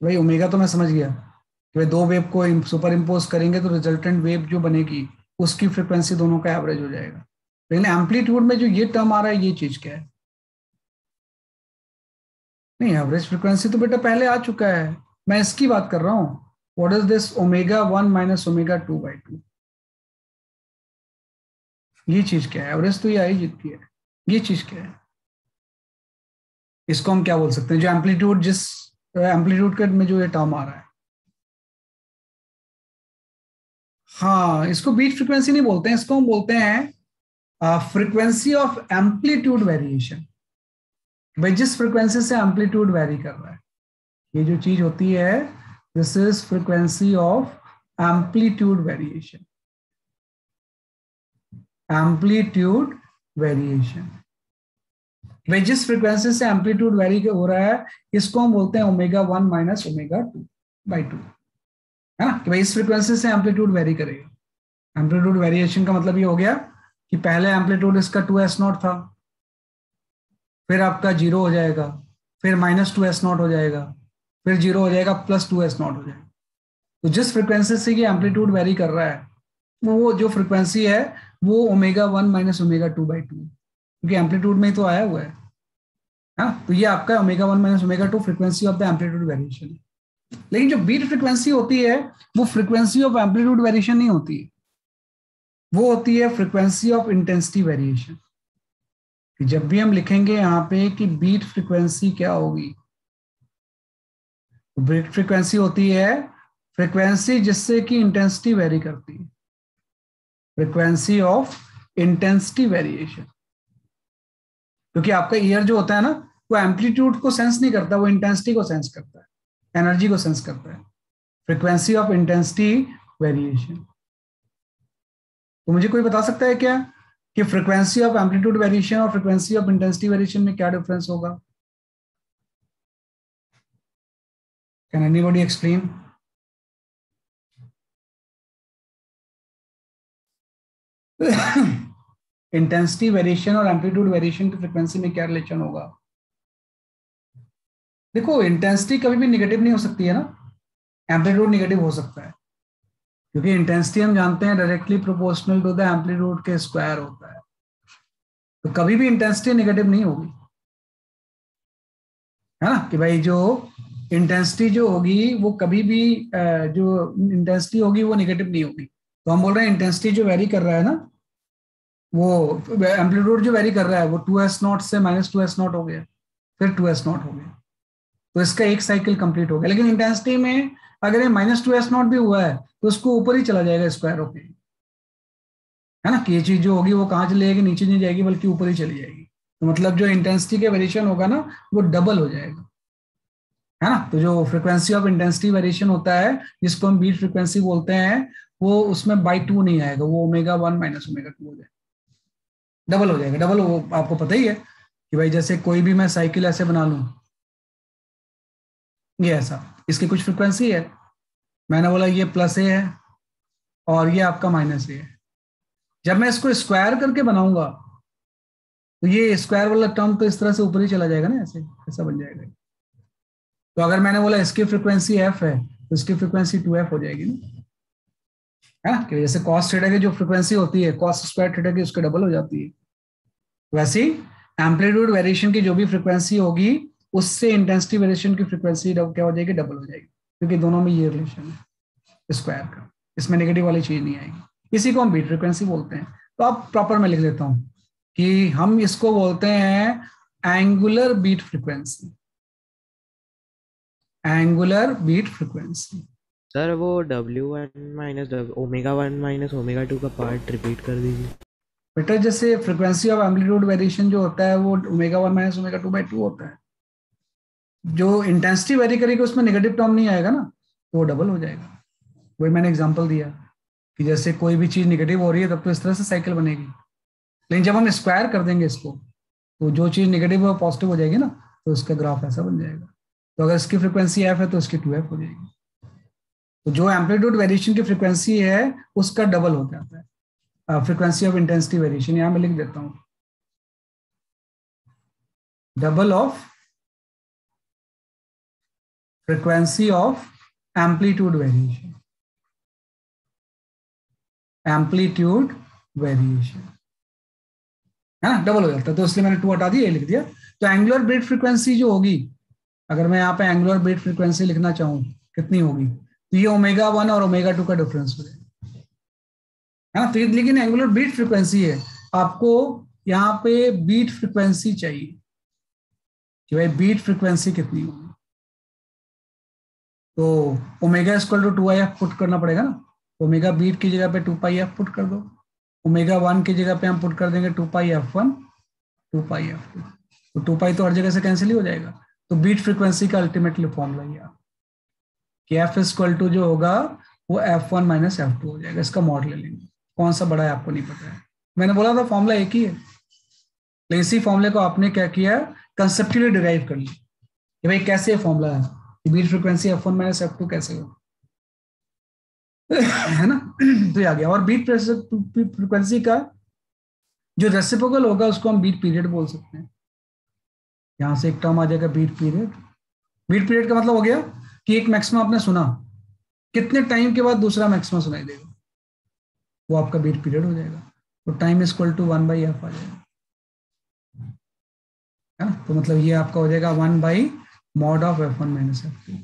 भाई ओमेगा तो मैं समझ गया कि भाई दो वेव को सुपर इम्पोज करेंगे तो रिजल्टेंट वेव जो बनेगी उसकी फ्रिक्वेंसी दोनों का एवरेज हो जाएगा, लेकिन एम्पलीट्यूड में जो ये टर्म आ रहा है ये चीज क्या है? नहीं, एवरेज फ्रिक्वेंसी तो बेटा पहले आ चुका है, मैं इसकी बात कर रहा हूँ, what is this omega 1 minus omega 2/2, ये चीज क्या है? एवरेज तो ये आई जीतती है, ये चीज क्या है? इसको हम क्या बोल सकते हैं, जो एम्पलीट्यूड, जिस एम्पलीट्यूड के में जो ये टर्म आ रहा है, हाँ इसको बीट फ्रिक्वेंसी नहीं बोलते हैं, इसको हम बोलते हैं फ्रीक्वेंसी ऑफ एम्पलीट्यूड वेरिएशन, भाई जिस फ्रिक्वेंसी से एम्पलीट्यूड वेरी कर रहा है, ये जो चीज होती है this is frequency of amplitude variation, amplitude variation, भाई जिस फ्रिक्वेंसी से एम्पलीट्यूड वेरी हो रहा है इसको हम बोलते हैं ओमेगा 1 माइनस ओमेगा 2/2, है ना, कि भाई इस फ्रिक्वेंसी से एम्पलीट्यूड वेरी करेगा। एम्पलीट्यूड वेरिएशन का मतलब ये हो गया कि पहले एम्पलीट्यूड इसका 2s0 था, फिर आपका 0 हो जाएगा, फिर -2s0 हो जाएगा, फिर 0 हो जाएगा, +2s0 हो जाएगा। तो जिस फ्रिक्वेंसी से ये एम्पलीट्यूड वेरी कर रहा है वो जो फ्रिक्वेंसी है वो ओमेगा 1 माइनस ओमेगा 2/2, क्योंकि एम्पलीट्यूड में ही तो आया हुआ है, हाँ, तो ये आपका omega 1 minus omega 2 frequency of the amplitude variation है। लेकिन जो बीट फ्रिक्वेंसी होती है वो फ्रिक्वेंसी ऑफ एम्पलीट्यूड वेरिएशन नहीं होती है, वो होती है फ्रिक्वेंसी ऑफ इंटेंसिटी वेरिएशन। जब भी हम लिखेंगे यहाँ पे कि बीट फ्रिक्वेंसी क्या होगी, तो बीट फ्रिक्वेंसी होती है फ्रिक्वेंसी जिससे कि इंटेंसिटी वेरी करती है, फ्रिक्वेंसी ऑफ इंटेंसिटी वेरिएशन, क्योंकि आपका ईयर जो होता है ना वो एम्पलीट्यूड को सेंस नहीं करता, वो इंटेंसिटी को सेंस करता है, एनर्जी को सेंस करता है, फ्रिक्वेंसी ऑफ इंटेंसिटी वेरिएशन। तो मुझे कोई बता सकता है क्या कि फ्रिक्वेंसी ऑफ एम्पलीट्यूड वेरिएशन और फ्रिक्वेंसी ऑफ इंटेंसिटी वेरिएशन में क्या डिफरेंस होगा? Can anybody explain? Intensity variation और एम्पलीट्यूड वेरिएशन की फ्रिक्वेंसी में क्या रिलेशन होगा? देखो इंटेंसिटी कभी भी निगेटिव नहीं हो सकती है ना, एम्पलीट्यूड निगेटिव हो सकता है, क्योंकि इंटेंसिटी हम जानते हैं directly proportional to the amplitude के स्क्वायर होता है, तो कभी भी इंटेंसिटी नेगेटिव नहीं होगी, है ना, कि भाई जो इंटेंसिटी जो होगी वो कभी भी जो इंटेंसिटी होगी वो नेगेटिव नहीं होगी। तो हम बोल रहे हैं इंटेंसिटी जो वेरी कर रहा है ना, वो एम्पलीट्यूड जो वेरी कर रहा है वो 2s0 से -2s0 हो गया, फिर 2s0 हो गया, तो इसका एक साइकिल कंप्लीट हो गया। लेकिन इंटेंसिटी में अगर ये -2s0 भी हुआ है तो उसको ऊपर ही चला जाएगा स्क्वायर होके, है ना, कि ये चीज जो होगी वो कहाँ चली जाएगी, नीचे नहीं जाएगी बल्कि ऊपर ही चली जाएगी, तो मतलब जो इंटेंसिटी का वेरिएशन होगा ना वो डबल हो जाएगा, है ना। तो जो फ्रिक्वेंसी ऑफ इंटेंसिटी वेरिएशन होता है जिसको हम बीट फ्रिक्वेंसी बोलते हैं वो उसमें /2 नहीं आएगा, वो ओमेगा 1 माइनस ओमेगा 2 हो जाएगा, डबल हो जाएगा। डबल वो आपको पता ही है कि भाई जैसे कोई भी मैं साइकिल ऐसे बना लूं, ये ऐसा, इसकी कुछ फ्रिक्वेंसी है, मैंने बोला ये +a है और ये आपका -a है, जब मैं इसको स्क्वायर करके बनाऊंगा तो ये स्क्वायर वाला टर्म तो इस तरह से ऊपर ही चला जाएगा ना, ऐसे ऐसा बन जाएगा। तो अगर मैंने बोला इसकी फ्रीक्वेंसी एफ है तो इसकी फ्रीक्वेंसी 2f हो जाएगी ना, है ना, कि जैसे कॉस थीटा की जो फ्रीक्वेंसी होती है कॉस स्क्वायर थीटा की उसके डबल हो जाती है, वैसे ही एम्पलीट्यूड वेरिएशन की जो भी फ्रीक्वेंसी होगी उससे इंटेंसिटी वेरिएशन की फ्रीक्वेंसी क्या हो जाएगी, डबल हो जाएगी, क्योंकि दोनों में ये रिलेशन है स्क्वायर का, इसमें नेगेटिव वाली चीज नहीं आएगी। इसी को हम बीट फ्रीक्वेंसी बोलते हैं। तो आप प्रॉपर में लिख देता हूं कि हम इसको बोलते हैं angular beat frequency, angular beat frequency. Sir वो W1 minus omega 1 minus omega 2 का पार्ट रिपीट कर दीजिए। बेटा जैसे फ्रीक्वेंसी ऑफ एम्पलीट्यूड वेरिएशन जो होता है वो ओमेगा 1 माइनस ओमेगा 2/2 होता है। जो इंटेंसिटी वेरी करेगी उसमें नेगेटिव टर्म नहीं आएगा ना, तो वो डबल हो जाएगा। वही मैंने एग्जांपल दिया कि जैसे कोई भी चीज नेगेटिव हो रही है तब तो इस तरह से साइकिल बनेगी, लेकिन जब हम स्क्वायर कर देंगे इसको तो जो चीज नेगेटिव और पॉजिटिव हो जाएगी ना, तो इसका ग्राफ ऐसा बन जाएगा। तो अगर इसकी फ्रीक्वेंसी एफ है तो इसकी 2f हो जाएगी। तो जो एम्पलीट्यूड वेरिएशन की फ्रीक्वेंसी है उसका डबल हो जाता है फ्रीक्वेंसी ऑफ इंटेंसिटी वेरिएशन। यहां मैं लिख देता हूं double of frequency of amplitude variation, amplitude variation है ना, डबल हो जाता है। तो इसलिए मैंने 2 हटा दिया, ये लिख दिया। तो एंगुलर बीट फ्रीक्वेंसी जो होगी, अगर मैं यहाँ पे एंगुलर बीट फ्रीक्वेंसी लिखना चाहूँ कितनी होगी, तो ये ओमेगा 1 और ओमेगा 2 का डिफरेंस हो जाएगा, है ना। तो लेकिन एंगुलर बीट फ्रीक्वेंसी है, आपको यहाँ पे बीट फ्रीक्वेंसी चाहिए कि भाई बीट फ्रीक्वेंसी कितनी होगी। तो omega equal to 2f put करना पड़ेगा ना, ओमेगा बीट की जगह पे 2πf पुट कर दो, ओमेगा 1 की जगह पे हम पुट कर देंगे 2πf1 2πf2, तो 2π तो हर जगह से कैंसिल ही हो जाएगा। तो बीट फ्रीक्वेंसी का अल्टीमेटली फॉर्मूला ये कि एफ इक्वल टू जो होगा वो f1 माइनस f2 हो जाएगा। इसका मॉड ले लेंगे, कौन सा बड़ा है आपको नहीं पता है, मैंने बोला था फॉर्मूला एक ही है, लेकिन इसी फॉर्मूले को आपने क्या किया, कंसेप्चुअली डिराइव कर लिया कि भाई कैसे फॉर्मूला है कि beat frequency f1 minus f2 कैसे हो, है ना। तो ये आ गया। और बीट फ्रीक्वेंसी का जो रेसिप्रोकल होगा उसको हम बीट पीरियड बोल सकते हैं। यहां से एक टर्म आ जाएगा बीट पीरियड। बीट पीरियड का मतलब हो गया कि एक मैक्सिमा आपने सुना, कितने टाइम के बाद दूसरा मैक्सिमा सुनाई देगा, वो आपका बीट पीरियड हो जाएगा। तो टाइम इक्वल टू 1/f आ जाएगा, है ना। तो मतलब ये आपका हो जाएगा 1/mod of f1 minus f2।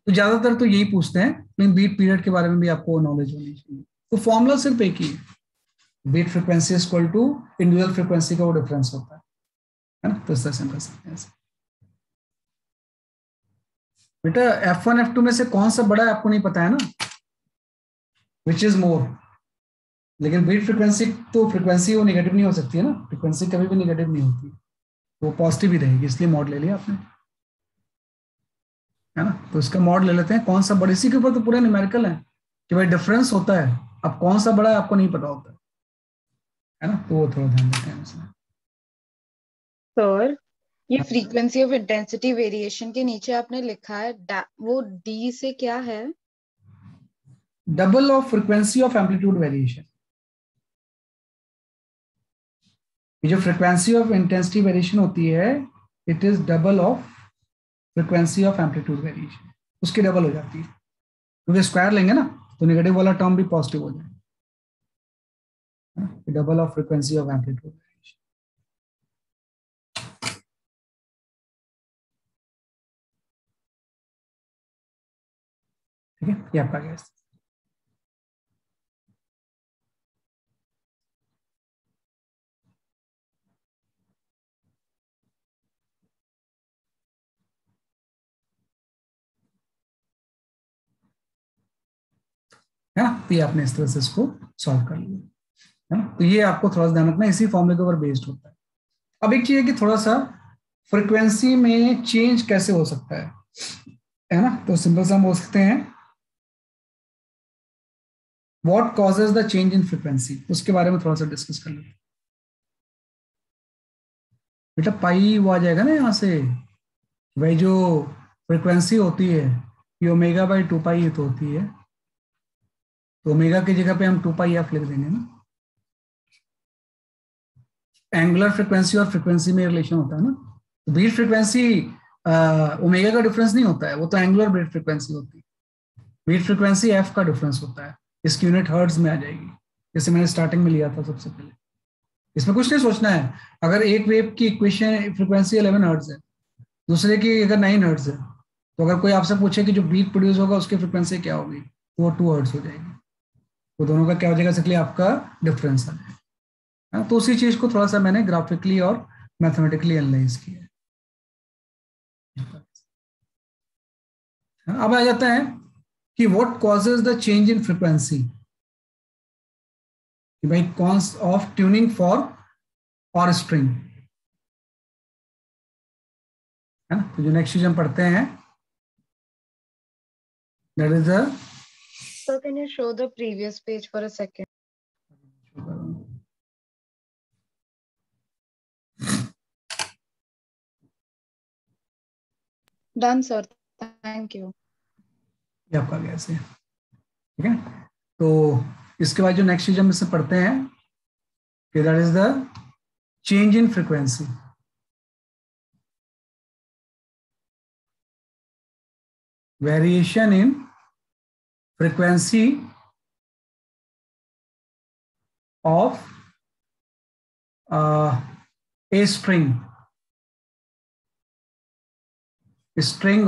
तो ज्यादातर तो यही पूछते हैं, लेकिन बीट पीरियड के बारे में भी आपको नॉलेज होनी चाहिए। तो फॉर्मूला सिर्फ एक ही है, beat frequency equal to individual frequency का वो डिफरेंस होता है ना। तो इस तरह से हम कर सकते हैं। बेटा f1 f2 में से कौन सा बड़ा है आपको नहीं पता है ना, विच इज मोर। लेकिन बीट फ्रीक्वेंसी तो फ्रीक्वेंसी वो नेगेटिव नहीं हो सकती है ना, फ्रीक्वेंसी कभी भी नेगेटिव नहीं होती, वो पॉजिटिव ही रहेगी, इसलिए मॉड ले लिया आपने, है ना। तो इसका मॉड ले लेते हैं, कौन सा बड़ा, इसी के ऊपर तो पूरा न्यूमेरिकल है कि भाई डिफरेंस होता है, अब कौन सा बड़ा है आपको नहीं पता होता है ना, तो वो थोड़ा ध्यान देते हैं इसमें। सर ये फ्रीक्वेंसी ऑफ इंटेंसिटी वेरिएशन के नीचे आपने लिखा है वो डी से क्या है, double of frequency of amplitude variation. ये जो फ्रीक्वेंसी ऑफ इंटेंसिटी वेरिएशन होती है it is double of frequency of amplitude variation, उसकी डबल हो जाती है, क्योंकि स्क्वायर लेंगे ना तो नेगेटिव वाला टर्म भी पॉजिटिव हो जाएगा, double of frequency of amplitude variation. ठीक है, ये आपका गया। है ना, तो ये आपने इस तरह से इसको सॉल्व कर लिया, है ना। तो ये आपको थोड़ा सा ध्यान रखना, इसी फॉर्मूले के ऊपर बेस्ड होता है। अब एक चीज है कि थोड़ा सा फ्रीक्वेंसी में चेंज कैसे हो सकता है ना। तो सिंपल सा हम बोल सकते हैं what causes the change in frequency, उसके बारे में थोड़ा सा डिस्कस कर लेते हैं। बेटा पाई वो आ जाएगा ना यहाँ से, भाई जो फ्रीक्वेंसी होती है ये ω/2π तो होती है, तो ओमेगा की जगह पे हम 2πf लिख देंगे ना, एंगुलर फ्रिक्वेंसी और फ्रिक्वेंसी में रिलेशन होता है ना, तो बीट फ्रिक्वेंसी ओमेगा का डिफरेंस नहीं होता है, वो तो एंगुलर बीट फ्रिक्वेंसी होती है। बीट फ्रिक्वेंसी एफ का डिफरेंस होता है, इसकी यूनिट हर्ट्ज में आ जाएगी, जैसे मैंने स्टार्टिंग में लिया था सबसे पहले। इसमें कुछ नहीं सोचना है, अगर एक वेव की इक्वेशन फ्रिक्वेंसी 11 हर्ट्ज है, दूसरे की अगर 9 हर्ट्ज है, तो अगर कोई आपसे पूछे कि जो बीट प्रोड्यूस होगा उसकी फ्रिक्वेंसी क्या होगी, तो वो 2 हर्ट्ज हो जाएगी। तो दोनों का क्या हो जाएगा, इसलिए आपका डिफरेंस आ जाएगा। तो उसी चीज को थोड़ा सा मैंने ग्राफिकली और मैथमेटिकली एनालाइज किया है। अब आ जाता है कि what causes the change in frequency, कि भाई कॉन्स ऑफ ट्यूनिंग फॉर और स्ट्रिंग, है ना। तो जो नेक्स्ट चीज हम पढ़ते हैं that is the, So can you show the previous page for a second? Done, sir. Thank you. ये आपका गया ऐसे, ठीक है। तो इसके बाद जो नेक्स्ट चीज हम इससे पढ़ते हैं कि that is the change in frequency. Variation in frequency of a string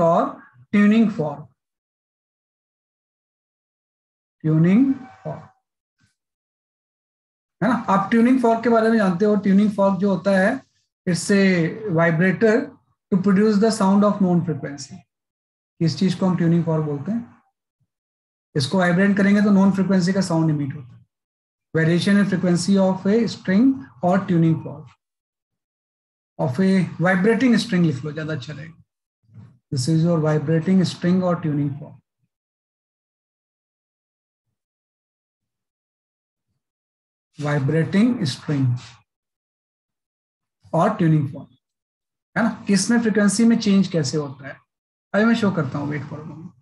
और ट्यूनिंग फॉर्क। ट्यूनिंग फॉर्क, है ना। आप ट्यूनिंग फॉर्क के बारे में जानते हो। ट्यूनिंग फॉर्क जो होता है, it's a vibrator to produce the sound of known frequency. इस चीज को हम ट्यूनिंग फॉर्क बोलते हैं। इसको वाइब्रेट करेंगे तो नॉन फ्रीक्वेंसी का साउंड इमिट होता है। Variation in frequency of a string और tuning fork of a vibrating string लिख लो, ज्यादा अच्छा रहेगा। This is your vibrating string और ट्यूनिंग फॉर्क। वाइब्रेटिंग स्ट्रिंग और ट्यूनिंग फॉर्क, है ना। किसमें फ्रीक्वेंसी में चेंज कैसे होता है, अभी मैं शो करता हूँ, वेट फॉर मोमेंट,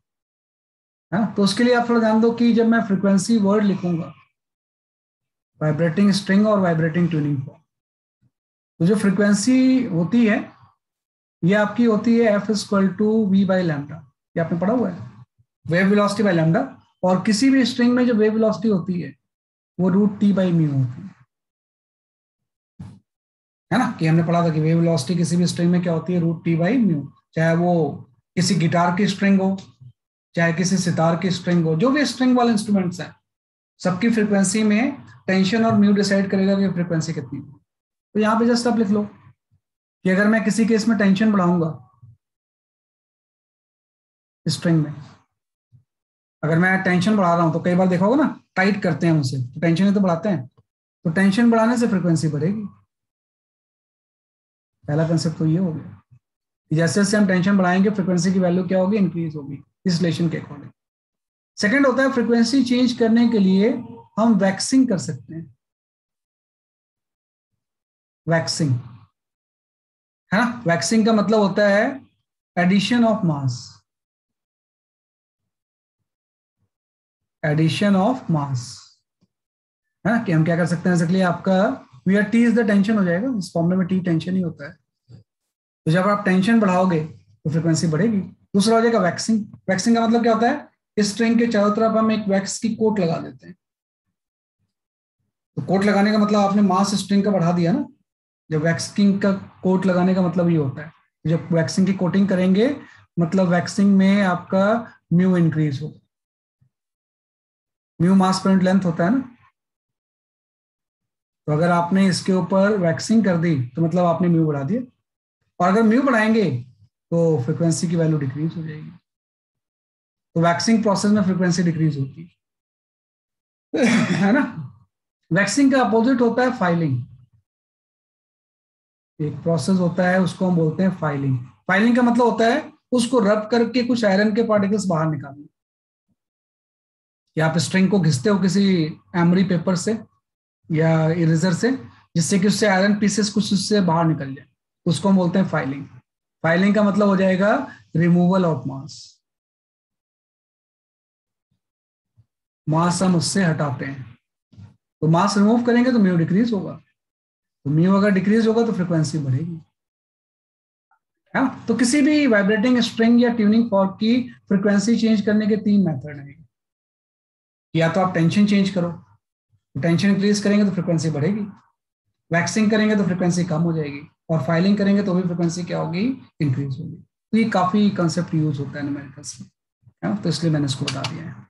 है ना। तो उसके लिए आप थोड़ा ध्यान दो कि जब मैं फ्रीक्वेंसी वर्ड लिखूंगा, वाइब्रेटिंग स्ट्रिंग और वाइब्रेटिंग ट्यूनिंग फॉर्क, तो जो फ्रीक्वेंसी होती है ये आपकी होती है f equal to v by lambda. ये आपने पढ़ा हुआ है, वेव वेलोसिटी बाई लैम्डा। और किसी भी स्ट्रिंग में जो वेव वेलोसिटी होती है वो रूट टी बाई म्यू होती है ना। कि हमने पढ़ा था कि वेव वेलोसिटी किसी भी स्ट्रिंग में क्या होती है, रूट टी बाई म्यू। चाहे वो किसी गिटार की स्ट्रिंग हो, चाहे किसी सितार की स्ट्रिंग हो, जो भी स्ट्रिंग वाले इंस्ट्रूमेंट्स हैं, सबकी फ्रीक्वेंसी में टेंशन और म्यू डिसाइड करेगा कि फ्रीक्वेंसी कितनी है। तो यहाँ पे जस्ट आप लिख लो कि अगर मैं किसी केस में टेंशन बढ़ाऊंगा स्ट्रिंग में, अगर मैं टेंशन बढ़ा रहा हूं तो कई बार देखा होगा ना, टाइट करते हैं उसे तो टेंशन ही तो बढ़ाते हैं। तो टेंशन बढ़ाने से फ्रीक्वेंसी बढ़ेगी। पहला कंसेप्ट तो ये हो गया। जैसे जैसे हम टेंशन बढ़ाएंगे फ्रीक्वेंसी की वैल्यू क्या होगी, इंक्रीज होगी इस रिलेशन के अकॉर्डिंग। सेकेंड होता है फ्रीक्वेंसी चेंज करने के लिए हम वैक्सिंग कर सकते हैं। वैक्सिंग, है ना। वैक्सिंग का मतलब होता है addition of mass. Addition of mass, है ना। कि हम क्या कर सकते हैं, इसलिए आपका v r t is the tension हो जाएगा। इस फॉर्मूले में टी टेंशन ही होता है। तो जब आप टेंशन बढ़ाओगे तो फ्रीक्वेंसी बढ़ेगी। दूसरा हो जाएगा वैक्सिंग। वैक्सिंग का मतलब क्या होता है, इस स्ट्रिंग के चारों तरफ हम एक वैक्स की कोट लगा देते हैं। तो कोट लगाने का मतलब आपने मास स्ट्रिंग का बढ़ा दिया ना। जब वैक्सिंग का कोट लगाने का मतलब ये होता है, जब वैक्सिंग की कोटिंग करेंगे मतलब वैक्सिंग में आपका म्यू इंक्रीज होगा। म्यू मास पर यूनिट लेंथ होता है ना। तो अगर आपने इसके ऊपर वैक्सिंग कर दी तो मतलब आपने म्यू बढ़ा दिया। और अगर म्यू बढ़ाएंगे तो फ्रीक्वेंसी की वैल्यू डिक्रीज हो जाएगी। तो वैक्सिंग प्रोसेस में फ्रीक्वेंसी डिक्रीज होती है ना। वैक्सिंग का अपोजिट होता है फाइलिंग। एक प्रोसेस होता है उसको हम बोलते हैं फाइलिंग। फाइलिंग का मतलब होता है उसको रब करके कुछ आयरन के पार्टिकल्स बाहर निकालना। या आप स्ट्रिंग को घिसते हो किसी एमरी पेपर से या इरेजर से, जिससे कि उससे आयरन पीसेस कुछ उससे बाहर निकल जाए, उसको हम बोलते हैं फाइलिंग। फाइलिंग का मतलब हो जाएगा रिमूवल ऑफ मास। मास हम उससे हटाते हैं। तो मास रिमूव करेंगे तो म्यू डिक्रीज होगा। तो म्यू अगर डिक्रीज होगा तो फ्रिक्वेंसी बढ़ेगी। हाँ, तो किसी भी वाइब्रेटिंग स्ट्रिंग या ट्यूनिंग फॉर्क की फ्रिक्वेंसी चेंज करने के 3 मेथड हैं। या तो आप टेंशन चेंज करो, टेंशन इंक्रीज करेंगे तो फ्रिक्वेंसी बढ़ेगी, वैक्सिंग करेंगे तो फ्रिक्वेंसी कम हो जाएगी, और फाइलिंग करेंगे तो भी फ्रिक्वेंसी क्या होगी, इंक्रीज होगी। तो ये काफी कंसेप्ट यूज होता है न्यूमेरिकल्स में, है ना? तो इसलिए मैंने इसको बता दिया है।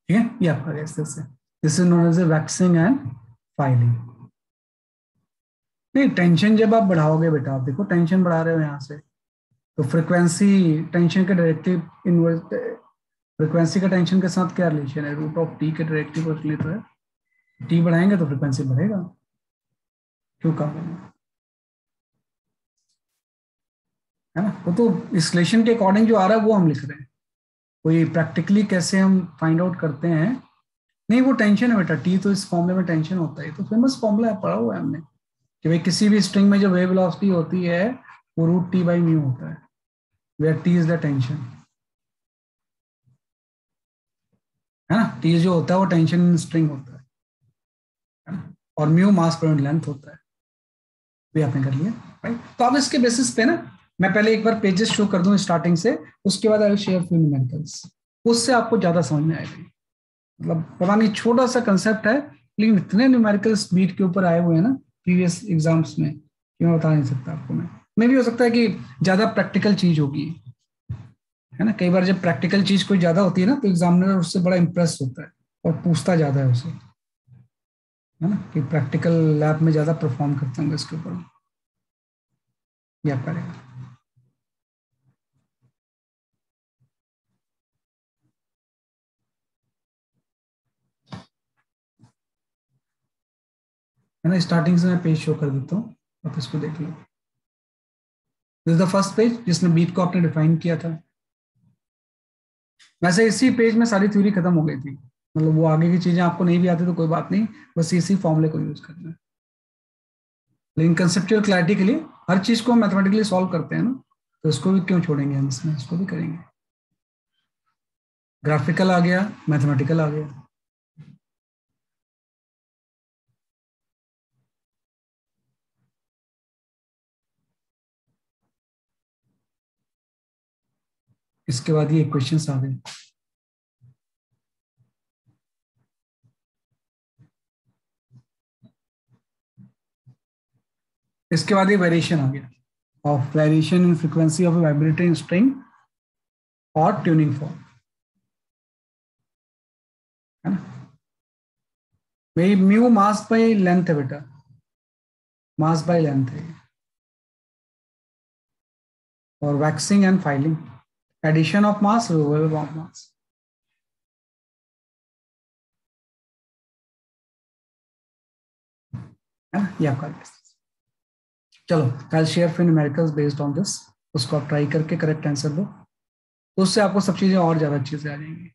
ठीक है, ये आपका इस तरह से, this is known as waxing and filing. नहीं, टेंशन जब आप बढ़ाओगे बेटा, आप देखो टेंशन बढ़ा रहे हो यहाँ से, तो फ्रिक्वेंसी टेंशन के डायरेक्टिव इनवर्स, फ्रिक्वेंसी का टेंशन के साथ क्या रिलेशन है, रूट ऑफ टी के डायरेक्टिव रिलेट है। टी बढ़ाएंगे तो फ्रिक्वेंसी बढ़ेगा, क्यों कम होगा, है ना? वो तो इस रिलेशन के अकॉर्डिंग जो आ रहा है वो हम लिख रहे हैं, कोई प्रैक्टिकली कैसे हम फाइंड आउट करते हैं। नहीं, वो टेंशन है बेटा, टी तो इस फॉर्मूले में टेंशन होता है, तो फेमस फॉर्मूला है, पढ़ा हुआ है हमने कि भाई किसी भी स्ट्रिंग में जो वेव वेलोसिटी होती है वो रूट टी बाई म्यू होता है, where t is the tension, है ना? टी जो होता है वो टेंशन इन स्ट्रिंग होता है ना? और म्यू मास पर यूनिट लेंथ होता है। भी आपने कर लिया, राइट? तो अब इसके बेसिस पे ना मैं पहले एक बार पेजेस शो कर दूं स्टार्टिंग से, उसके बाद I will share few numericals, उससे आपको ज्यादा समझ में आएगा। मतलब पता नहीं छोटा सा कंसेप्ट है, लेकिन इतने न्यूमेरिकल्स बीट के ऊपर आए हुए हैं ना प्रीवियस एग्जाम्स में कि मैं बता नहीं सकता आपको। मैं भी हो सकता है कि ज्यादा प्रैक्टिकल चीज होगी, है ना? कई बार जब प्रैक्टिकल चीज कोई ज्यादा होती है ना तो एग्जामिनर उससे बड़ा इंप्रेस होता है और पूछता ज्यादा है उसे, है ना? कि प्रैक्टिकल लैब में ज्यादा परफॉर्म करते होंगे इसके ऊपर, या करेगा। है ना? स्टार्टिंग से मैं पेज शो कर देता हूँ, आप इसको देख लो। This is the first page जिसमें बीट को आपने डिफाइन किया था। वैसे इसी पेज में सारी थ्योरी खत्म हो गई थी, मतलब वो आगे की चीजें आपको नहीं भी आती तो कोई बात नहीं, बस इसी फॉर्मूले को यूज करना है। लेकिन कंसेप्चुअल क्लैरिटी के लिए हर चीज को हम मैथमेटिकली सॉल्व करते हैं ना, तो इसको भी क्यों छोड़ेंगे हम, इसमें इसको भी करेंगे। ग्राफिकल आ गया, मैथमेटिकल आ गया। इसके बाद ये क्वेश्चंस आ गए। इसके बाद ये वेरिएशन आ गया, of variation in frequency of vibrating string और ट्यूनिंग फॉर्म, है ना? भाई म्यू मास बाई लेंथ है बेटा, मास बाई लेंथ है। और waxing and filing, addition of mass, removal of mass, है ना? ये आपका चलो, आई शेयर फिर न्यूमेरिकल्स बेस्ड ऑन दिस, उसको आप ट्राई करके करेक्ट आंसर दो, तो उससे आपको सब चीजें और ज्यादा अच्छे से आ जाएंगी।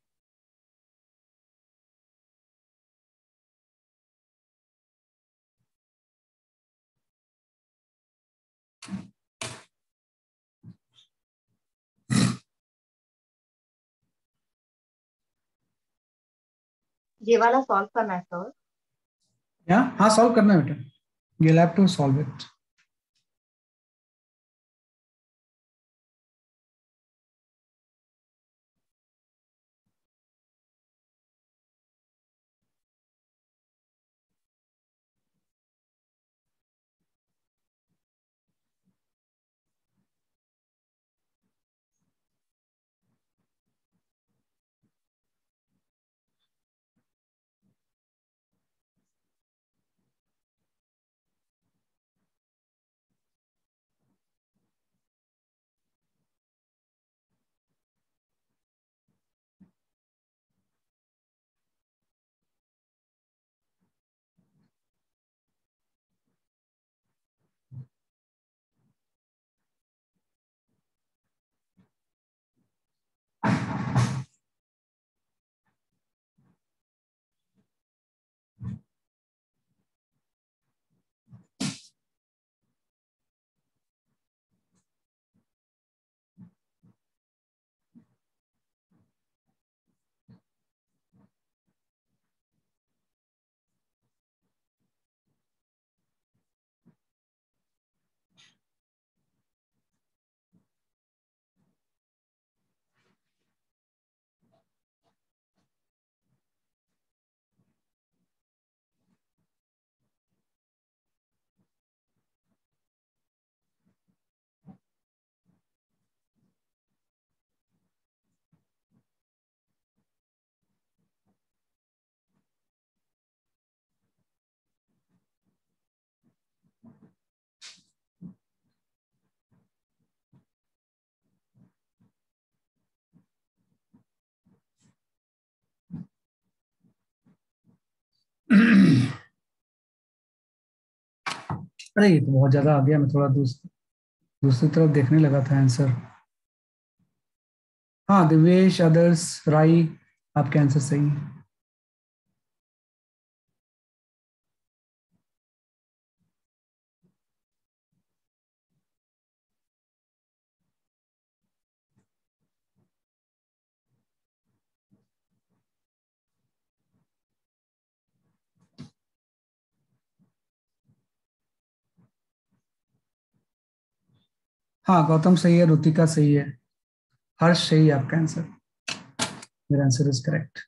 ये वाला सॉल्व करना है सर? या हाँ, सॉल्व करना है बेटा, you have to solve it. अरे ये तो बहुत ज्यादा आ गया, मैं थोड़ा दूसरी तरफ देखने लगा था आंसर। हाँ दिवेश, अदर्स, राई, आपके आंसर सही है। हाँ गौतम सही है, रुतिका सही है, हर्ष सही है आपका आंसर। मेरा आंसर इज करेक्ट।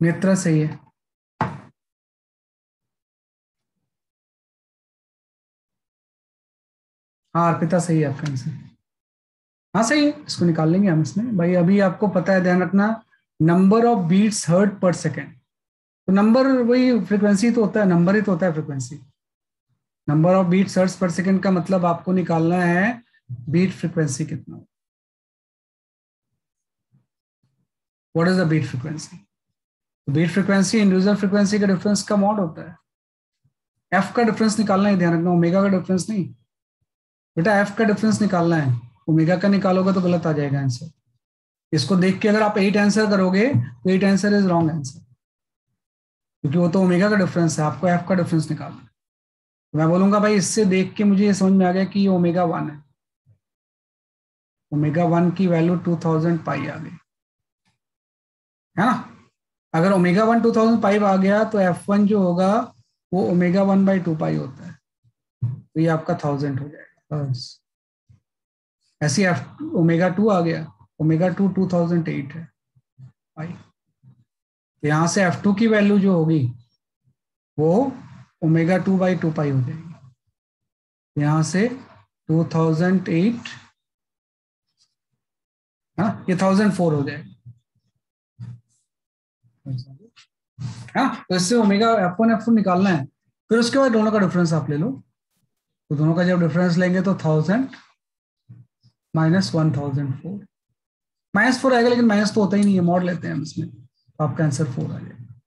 नेत्रा सही है। हाँ अर्पिता सही है आपका आंसर। हाँ सही है, इसको निकाल लेंगे हम इसमें। भाई अभी आपको पता है, ध्यान रखना, number of beats heard per second. तो नंबर वही फ्रीक्वेंसी तो होता है, नंबर ही तो होता है frequency. Number of beats hertz per second का मतलब आपको निकालना है बीट फ्रीक्वेंसी कितना। What is the beat frequency? Beat frequency individual frequency का डिफरेंस का मॉड होता है। एफ का डिफरेंस निकालना है, ध्यान रखना, ओमेगा का डिफरेंस नहीं बेटा, एफ का डिफरेंस निकालना है। ओमेगा का निकालोगे तो गलत आ जाएगा आंसर। इसको देख के अगर आप 8 आंसर करोगे तो 8 आंसर इज रॉन्ग आंसर, क्योंकि वो तो ओमेगा का डिफरेंस है, आपको एफ का डिफरेंस निकालना है। तो मैं बोलूंगा भाई इससे देख के मुझे ये समझ में आ गया कि ये ओमेगा 1 है। ओमेगा 1 की वैल्यू 2000 पाई आ गई, है ना। अगर ओमेगा 1 2000 पाई आ गया तो F1 जो होगा वो ओमेगा 1/2 पाई होता है, तो ये आपका 1000 हो जाएगा बस। ऐसे एफ ओमेगा 2 आ गया, ओमेगा 2 2008 है पाई। तो यहाँ से F2 की वैल्यू जो होगी वो ओमेगा 2/2 पाई हो जाएगी। यहाँ से 2008, हाँ ये 1004 हो जाएगा। हाँ तो इससे ओमेगा F1 F2 निकालना है। फिर उसके बाद दोनों का डिफरेंस आप ले लो। तो दोनों का जब डिफरेंस लेंगे तो 1000 माइनस 1004, -4 आएगा, लेकिन माइनस तो होता ही नहीं है, मॉड लेते हैं हम इसमें, तो आपका आंसर 4 आ जाएगा।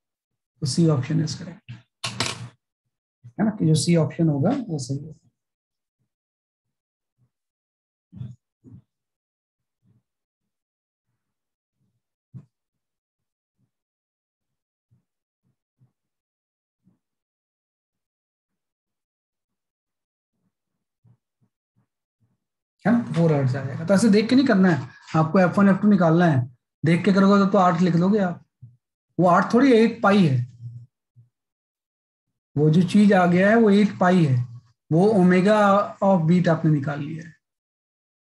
तो सी ऑप्शन इज करेक्ट, है ना, कि जो सी ऑप्शन होगा वो सही होगा। है ना, 4 हर्ट्ज आ जाएगा। तो ऐसे देख के नहीं करना है, आपको F1 F2 निकालना है। देख के करोगे तो 8 लिख दोगे आप, वो 8 थोड़ी 8 पाई है। वो जो चीज आ गया है वो 8 पाई है, वो ओमेगा ऑफ बीट आपने निकाल लिया है,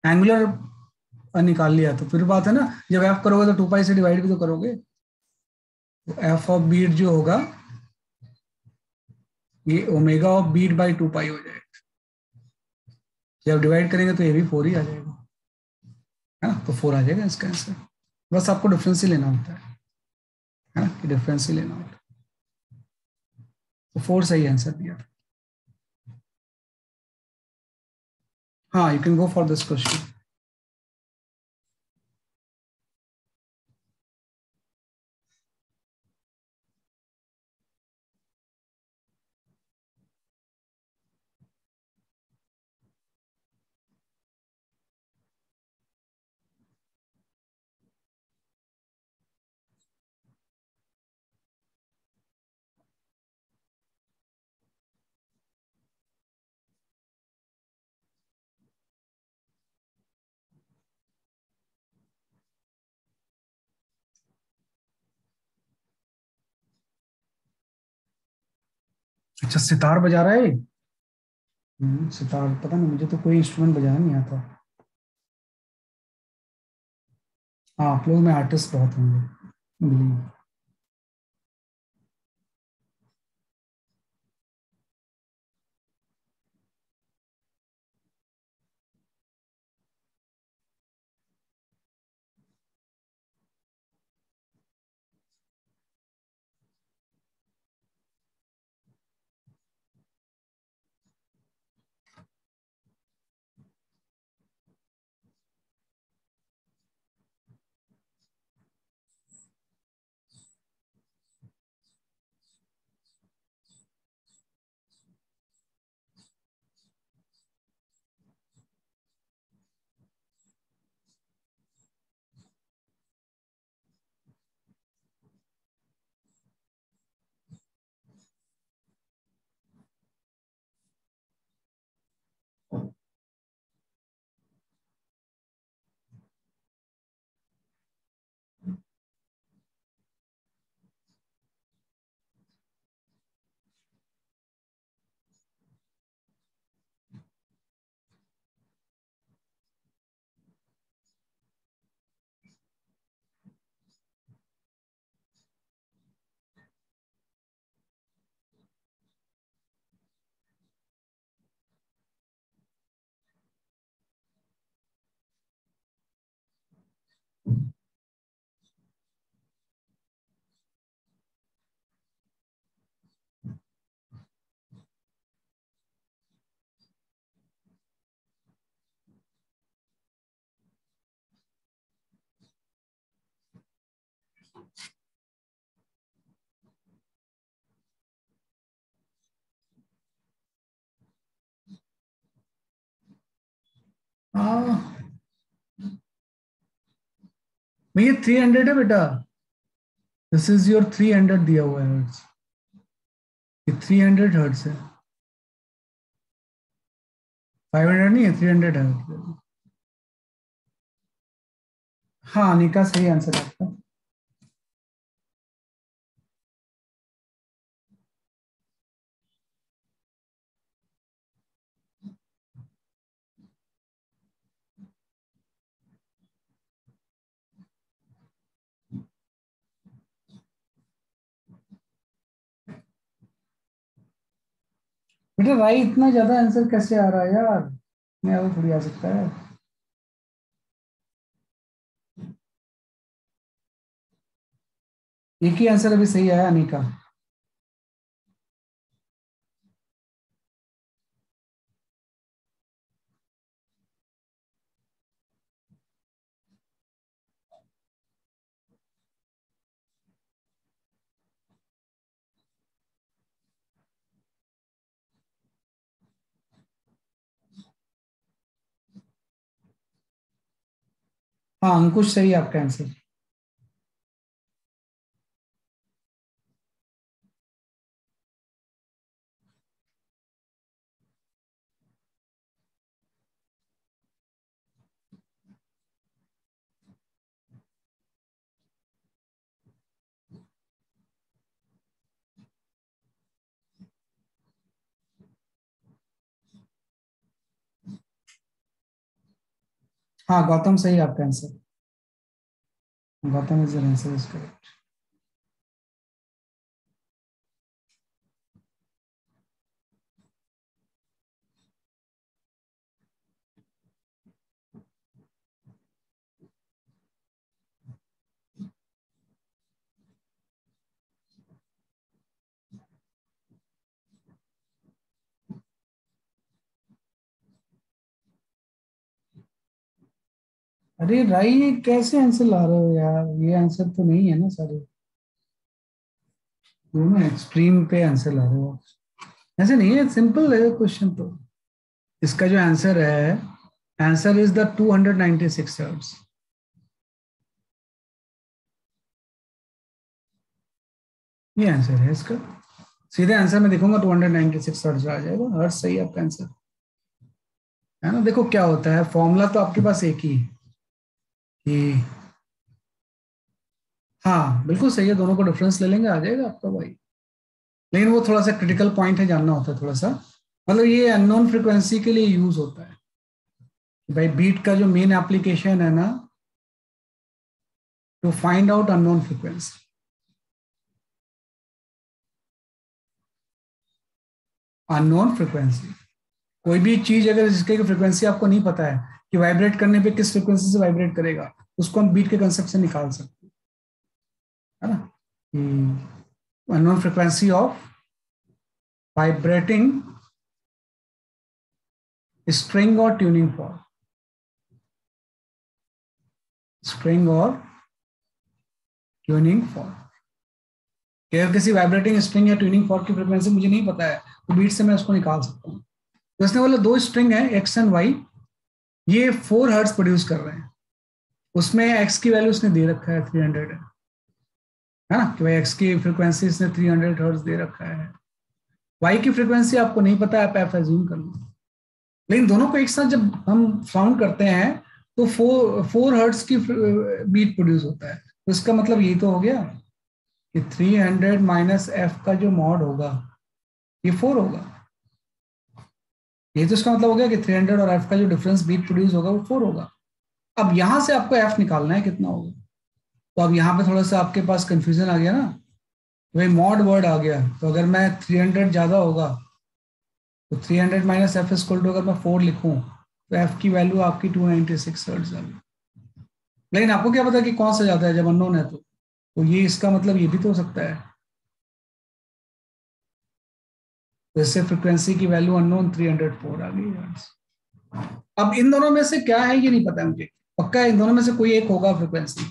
एंगुलर निकाल लिया। तो फिर बात है ना, जब एफ करोगे तो 2 पाई से डिवाइड भी तो करोगे। तो एफ ऑफ बीट जो होगा ये ओमेगा ऑफ बीट बाई 2 पाई हो जाएगा। जब डिवाइड करेंगे तो ये भी 4 ही आ जाएगा, है ना। तो 4 आ जाएगा इसका आंसर। बस आपको डिफरेंस ही लेना होता है ना, कि डिफरेंस ही लेना होता है। तो 4 सही आंसर दिया। हाँ you can go for this question. अच्छा सितार बजा रहा है। सितार पता नहीं, मुझे तो कोई इंस्ट्रूमेंट बजाना नहीं आता। हाँ आप लोग में आर्टिस्ट बहुत होंगे बिलीव। भैया 300 है बेटा, दिस इज योर 300 दिया हुआ है हर्ट्ज, ये 300 हर्ट्ज है, 500 नहीं है, 300 है। हाँ अनिका सही आंसर आपका। बेटा राई इतना ज्यादा आंसर कैसे आ रहा है यार, मैं वो थोड़ी आ सकता है। एक ही आंसर अभी सही आया अनिका। हाँ अंकुश सही है आपका आंसर। हाँ गौतम सही है आपका answer, Gautam is answer is correct. अरे राई कैसे आंसर ला रहे हो यार, ये आंसर तो नहीं है ना सारे, दोनों एक्सट्रीम पे आंसर ला रहे हो। ऐसे नहीं है, सिंपल है क्वेश्चन तो। इसका जो आंसर है, आंसर इज द 296 हर्ट्ज। ये आंसर है इसका, सीधे आंसर में देखूंगा 296 हर्ट्ज आ जाएगा, हर्ट्ज सही है आपका आंसर, है ना। देखो क्या होता है, फॉर्मूला तो आपके पास एक ही है कि, हाँ बिल्कुल सही है, दोनों को डिफरेंस ले लेंगे आ जाएगा आपका भाई। लेकिन वो थोड़ा सा क्रिटिकल पॉइंट है, जानना होता है थोड़ा सा, मतलब ये अननोन फ्रिक्वेंसी के लिए यूज होता है भाई। बीट का जो मेन एप्लीकेशन है ना, to find out unknown frequency. Unknown frequency, कोई भी चीज अगर जिसके फ्रिक्वेंसी आपको नहीं पता है कि वाइब्रेट करने पे किस फ्रिक्वेंसी से वाइब्रेट करेगा, उसको हम बीट के कंसेप्ट से निकाल सकते हैं, है ना। Unknown frequency of vibrating string और ट्यूनिंग फॉर्क, स्ट्रिंग और ट्यूनिंग फॉर्क। अगर किसी वाइब्रेटिंग स्ट्रिंग या ट्यूनिंग फॉर्क की फ्रिक्वेंसी मुझे नहीं पता है तो बीट से मैं उसको निकाल सकता हूँ। तो इसने बोला दो स्ट्रिंग है एक्स एंड वाई, ये 4 हर्ट्ज प्रोड्यूस कर रहे हैं, उसमें एक्स की वैल्यू उसने दे रखा है 300 है ना, कि भाई एक्स की फ्रिक्वेंसी इसने 300 हर्ट्ज दे रखा है। वाई की फ्रिक्वेंसी आपको नहीं पता है, आप एफ एज्यूम कर लो। लेकिन दोनों को एक साथ जब हम साउंड करते हैं तो 4 हर्ट्ज की बीट प्रोड्यूस होता है, तो इसका मतलब यही तो हो गया कि 300 माइनस एफ का जो मॉड होगा ये 4 होगा। ये तो इसका मतलब हो गया कि 300 और एफ का जो डिफरेंस बीट प्रोड्यूस होगा वो 4 होगा। अब यहां से आपको एफ निकालना है कितना होगा, तो अब यहाँ पे थोड़ा सा आपके पास कंफ्यूजन आ गया ना, भाई मॉड वर्ड आ गया, तो अगर मैं 300 ज्यादा होगा तो 300 माइनस एफ इक्वल टू, अगर मैं 4 लिखूं तो एफ की वैल्यू आपकी 296 हर्ट्ज आ गई। लेकिन आपको क्या पता कि कौन सा ज्यादा है जब अननोन है तो ये इसका मतलब ये भी तो हो सकता है। जैसे फ्रीक्वेंसी की वैल्यू अननोन 304 आ गई। अब इन दोनों में से क्या है ये नहीं पता मुझे, पक्का है इन दोनों में से कोई एक होगा फ्रीक्वेंसी।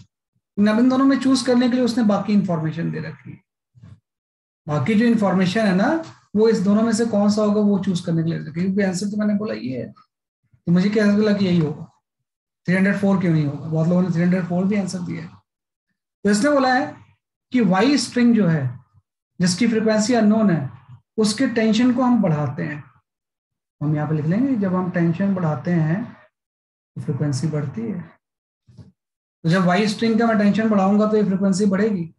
अब इन दोनों में चूज करने के लिए उसने बाकी इंफॉर्मेशन दे रखी है। बाकी जो इंफॉर्मेशन है ना वो इस दोनों में से कौन सा होगा वो चूज करने के लिए, क्योंकि आंसर तो मैंने बोला ये है, तो मुझे क्या लगा कि यही होगा। 304 क्यों नहीं होगा, बहुत लोगों ने 304 भी आंसर दिया है। तो इसने बोला है कि वाई स्ट्रिंग जो है जिसकी फ्रीक्वेंसी अननोन है उसके टेंशन को हम बढ़ाते हैं। हम यहाँ पे लिख लेंगे जब हम टेंशन बढ़ाते हैं तो फ्रीक्वेंसी बढ़ती है। तो जब वाई स्ट्रिंग का मैं टेंशन बढ़ाऊंगा तो ये फ्रीक्वेंसी बढ़ेगी।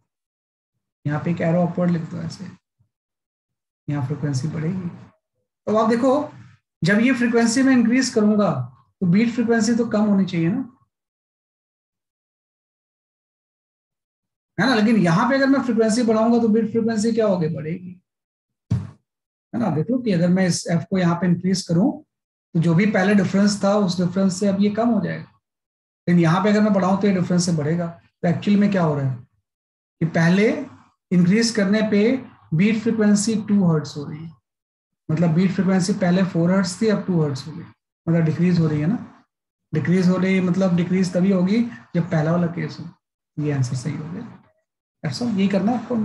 यहाँ पे एक एरो अपवर्ड लिख दो ऐसे, यहाँ फ्रीक्वेंसी बढ़ेगी। तो आप देखो जब ये फ्रीक्वेंसी में इंक्रीज करूंगा तो बीट फ्रीक्वेंसी तो कम होनी चाहिए ना, है ना। लेकिन यहाँ पे अगर मैं फ्रीक्वेंसी बढ़ाऊंगा तो बीट फ्रीक्वेंसी क्या होगी, बढ़ेगी, है ना। देख लो कि अगर मैं इस एफ को यहाँ पे इंक्रीज करूं तो जो भी पहले डिफरेंस था उस डिफरेंस से अब ये कम हो जाएगा। लेकिन यहाँ पे अगर मैं बढ़ाऊं तो ये डिफरेंस से बढ़ेगा। तो एक्चुअली में क्या हो रहा है कि पहले इंक्रीज करने पे बीट फ्रीक्वेंसी 2 हर्ट्स हो रही है, मतलब बीट फ्रीक्वेंसी पहले 4 हर्ट्स थी अब 2 हर्ट्स हो गई, मतलब डिक्रीज हो रही है ना। डिक्रीज हो रही है मतलब डिक्रीज तभी होगी जब पहला वाला केस हो। ये आंसर सही हो गया। ऐसा यही करना है आपको।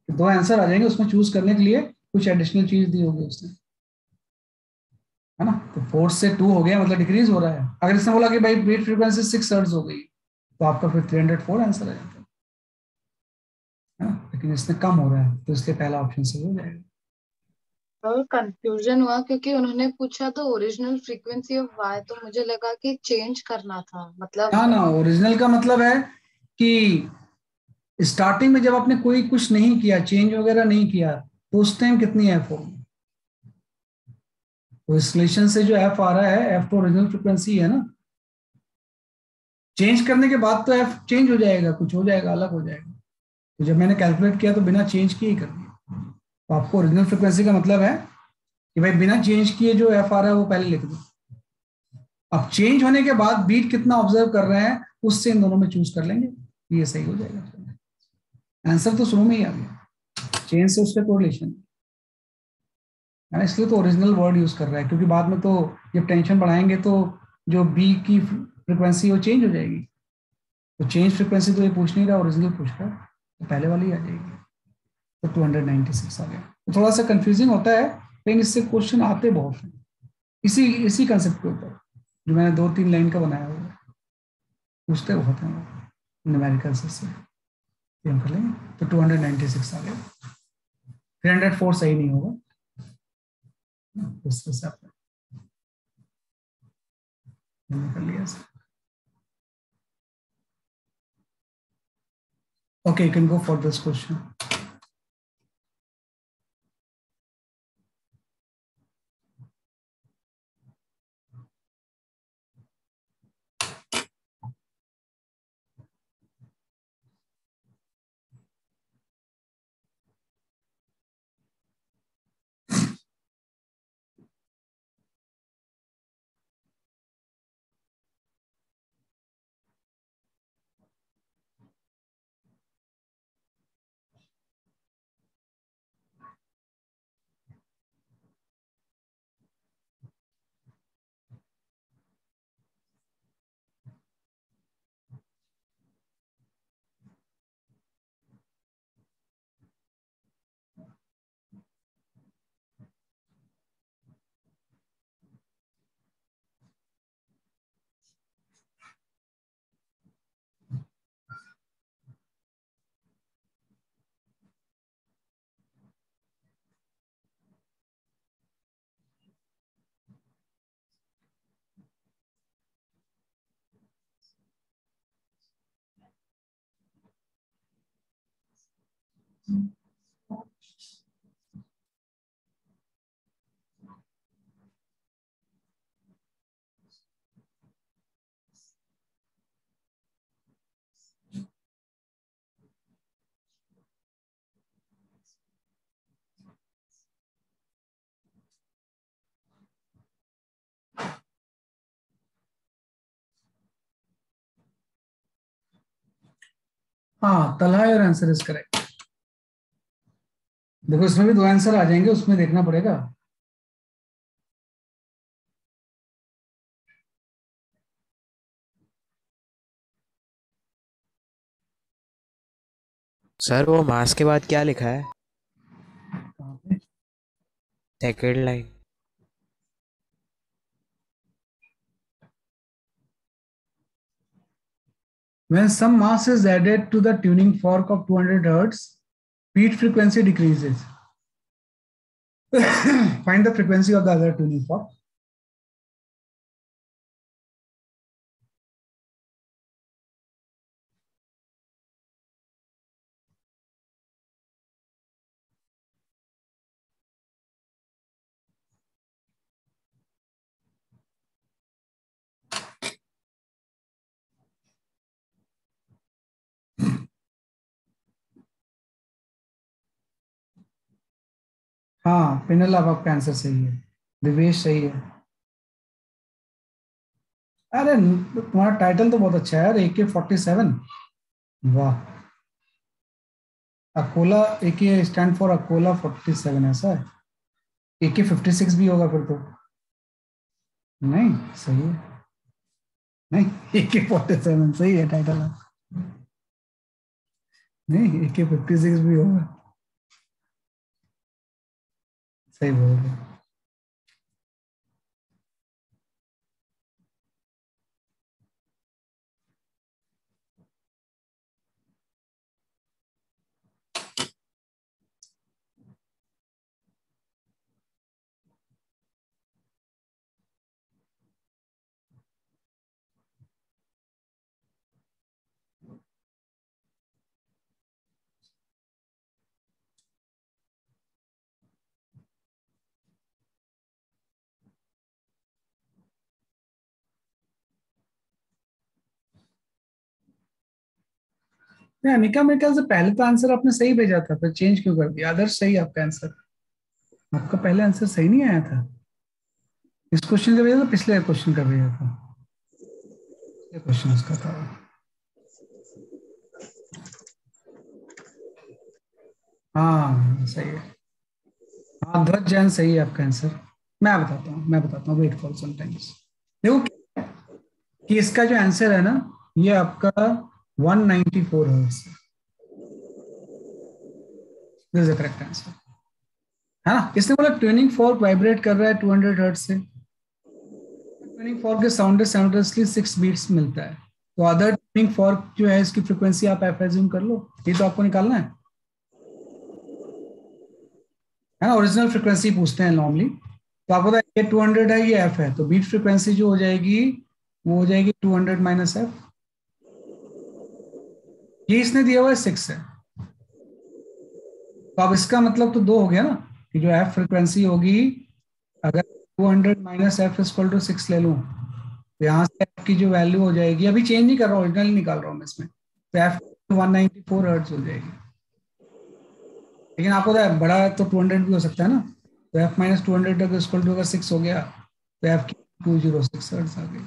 दो आंसर आ जाएंगे, उसमें चूज करने के लिए कुछ एडिशनल चीज दी होगी उसने, है ना। तो 4 से 2 हो गया मतलब डिक्रीज हो रहा है। अगर इसने बोला कि भाई बीट फ्रीक्वेंसी 6 हर्ट्ज हो गई तो आपका फिर 304 आंसर आ जाता है ना। लेकिन इसने कम हो रहा है तो इसलिए पहला ऑप्शन सही हो जाएगा। और कंफ्यूजन हुआ क्योंकि उन्होंने पूछा तो ओरिजिनल फ्रीक्वेंसी ऑफ वाई, तो मुझे लगा कि चेंज करना था मतलब। ना ना, ओरिजिनल का मतलब है कि स्टार्टिंग में जब आपने कोई कुछ नहीं किया, चेंज वगैरह नहीं किया, तो उस टाइम कितनी एफ होगी। तो इस रिलेशन से जो एफ आ रहा है एफ तो ओरिजिनल फ्रीक्वेंसी है ना। चेंज करने के बाद तो एफ चेंज हो जाएगा, कुछ हो जाएगा, अलग हो जाएगा। तो जब मैंने कैलकुलेट किया तो बिना चेंज किए ही कर दिया। तो आपको ओरिजिनल फ्रीक्वेंसी का मतलब है कि भाई बिना चेंज किए जो एफ आ रहा है वो पहले लिख दो। अब चेंज होने के बाद बीट कितना ऑब्जर्व कर रहे हैं उससे इन दोनों में चूज कर लेंगे, ये सही हो जाएगा। आंसर तो शुरू में ही आ गया, चेंज से उसका कोरिलेशन है ना। इसलिए तो ओरिजिनल वर्ड यूज कर रहा है, क्योंकि बाद में तो जब टेंशन बढ़ाएंगे तो जो बी की फ्रीक्वेंसी वो चेंज हो जाएगी। तो चेंज फ्रीक्वेंसी तो ये पूछ नहीं रहा, ओरिजिनल पूछ रहा है, तो पहले वाली आ जाएगी। तो 296 आ गया। तो थोड़ा सा कंफ्यूजिंग होता है लेकिन इससे क्वेश्चन आते बहुत हैं इसी इसी कंसेप्ट के ऊपर जो मैंने 2-3 लाइन का बनाया हुआ है, पूछते बहुत हैं न्यूमेरिकल से हम कर लेंगे। तो 296 आ गया। 304 सही नहीं होगा, इस हिसाब से हमने कर लिया। Okay, you can go for this question. हाँ, Talha your answer is correct. देखो इसमें भी दो आंसर आ जाएंगे, उसमें देखना पड़ेगा। सर वो मास के बाद क्या लिखा है? कहाँ पे? Second line. When some mass is added to the tuning fork of 200 hertz, beat frequency decreases. Find the frequency of the other tuning fork. हाँ, पिनल, अब आपका आंसर सही है। दिवेश सही है। अरे तुम्हारा टाइटल तो बहुत अच्छा है यार, AK-47। वाह। Akola, AK stand for Akola 47, ऐसा है। AK-56 भी होगा फिर तो। नहीं, सही है। नहीं, AK-47 सही है टाइटल। नहीं, AK-56 भी होगा। सही बोल रहे हो। नहीं, अनिका, मेरे ख्याल से पहले तो आंसर आपने सही भेजा था, फिर चेंज क्यों कर दिया? आदर्श, सही आपका आंसर। आपका पहले आंसर सही नहीं आया था। इस क्वेश्चन का भेजा था, पिछले क्वेश्चन का भेजा था? पिछले क्वेश्चन उसका था। हाँ, सही है। हाँ, ध्वज जैन सही है आपका आंसर। मैं बताता हूँ वेट फॉर सम टाइम्स। देखो कि इसका जो आंसर है ना, ये आपका 194 हर्ट्ज है। This is the correct answer, है ना? इसने बोला ट्यूनिंग फॉर्क वाइब्रेट कर रहा है 200 हर्ट्ज से। ट्यूनिंग फॉर्क के साउंड साइमल्टेनियसली 6 बीट्स मिलता है। तो अदर ट्यूनिंग फॉर्क जो है, इसकी फ्रीक्वेंसी आप एफ एज्यूम कर लो। ये तो आपको निकालना है ना? ओरिजिनल फ्रीक्वेंसी पूछते हैं नॉर्मली। तो आपको पता है ये 200 है, ये एफ है, तो बीट फ्रीक्वेंसी जो हो जाएगी वो हो जाएगी 200 माइनस एफ। ये इसने दिया हुआ है 6 है, तो अब इसका मतलब तो 2 हो गया ना, कि जो एफ फ्रीक्वेंसी होगी, अगर 200 माइनस एफ इक्वल टू 6 ले लूं, तो यहाँ से एफ की जो वैल्यू हो जाएगी, अभी चेंज नहीं कर रहा हूँ, ओरिजिनल निकाल रहा हूँ मैं इसमें, तो एफ 194 हर्ट्ज हो जाएगी। लेकिन आपको पता है बड़ा तो 200 भी हो सकता है ना, तो एफ माइनस 200 तक इक्वल टू अगर 6 हो गया, तो एफ की 206 हर्ट्ज आ गई।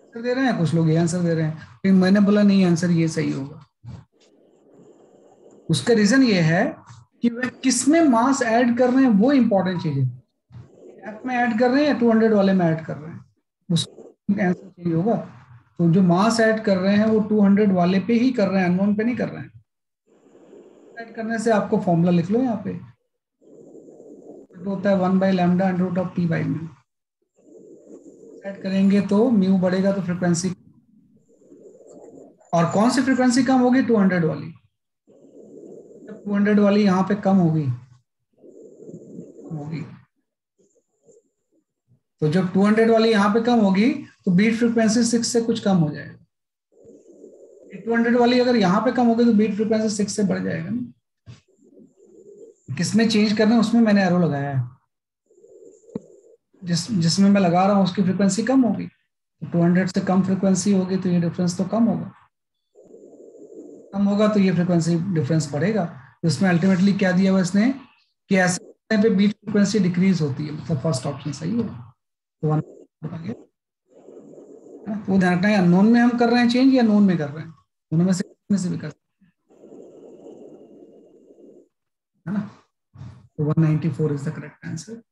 आंसर दे रहे हैं कुछ लोग, ये आंसर दे रहे हैं, लेकिन मैंने बोला नहीं, आंसर ये सही होगा। उसका रीजन ये है कि वह किस में मास ऐड कर रहे हैं, वो इंपॉर्टेंट चीज है। एफ में ऐड कर रहे हैं या 200 वाले में ऐड कर रहे हैं, उसका आंसर चेंज होगा। तो जो मास ऐड कर रहे हैं वो 200 वाले पे ही कर रहे हैं, अननोन पे नहीं कर रहे हैं। ऐड करने से आपको फॉर्मूला लिख लो यहाँ पे, तो होता है 1/λ √T/μ। ऐड करेंगे तो म्यू बढ़ेगा, तो फ्रीक्वेंसी, और कौन सी फ्रीक्वेंसी कम होगी? 200 वाली। जब 200 वाली यहाँ पे कम होगी, तो जब 200 वाली यहाँ पे कम होगी, तो बीट फ्रीक्वेंसी 6 से कुछ कम हो जाएगा। 200 वाली अगर यहाँ पे कम होगी, तो बीट फ्रीक्वेंसी 6 से बढ़ जाएगा ना। किसमें चेंज करना है उसमें मैंने एरो लगाया है, जिसमें मैं लगा रहा हूँ उसकी फ्रीक्वेंसी कम होगी, तो 200 से कम फ्रीक्वेंसी होगी, तो ये डिफरेंस तो कम होगा। कम होगा तो ये फ्रीक्वेंसी डिफरेंस बढ़ेगा। तो इसमें अल्टीमेटली क्या दिया हुआ इसने, कि ऐसे पे बीट फ्रीक्वेंसी डिक्रीज होती है, मतलब फर्स्ट ऑप्शन सही है। तो वो ध्यान रखना है, नोन में हम कर रहे हैं चेंज या नोन में कर रहे हैं, दोनों में से में से भी कर है ना। तो 194 is the correct answer.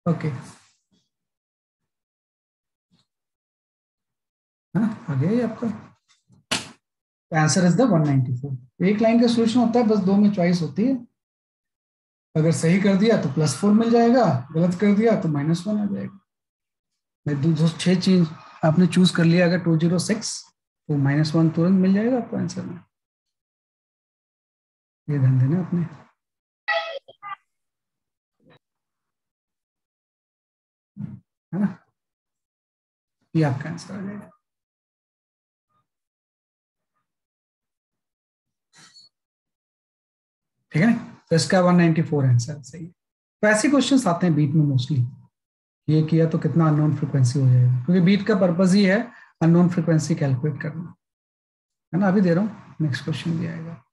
Okay, है ना, आ गया ये आपका आंसर इज द 194। एक लाइन का सोल्यूशन होता है, बस दो में चॉइस होती है। अगर सही कर दिया तो +4 मिल जाएगा, गलत कर दिया तो -1 आ जाएगा। मैं दो 6 चीज आपने चूज कर लिया, अगर 206 तो -1 तुरंत मिल जाएगा आपको आंसर में। ये ध्यान देना आपने। है ना, ये आपका आंसर आ जाएगा। ठीक है ना, तो इसका 194 आंसर सही है। तो ऐसे क्वेश्चंस आते हैं बीट में मोस्टली, ये किया तो कितना अननोन फ्रीक्वेंसी हो जाएगा, क्योंकि बीट का पर्पज ही है अननोन फ्रीक्वेंसी कैलकुलेट करना, है ना। अभी दे रहा हूँ, नेक्स्ट क्वेश्चन भी आएगा।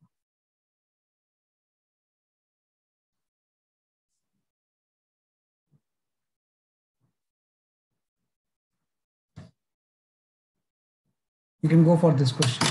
You can go for this question.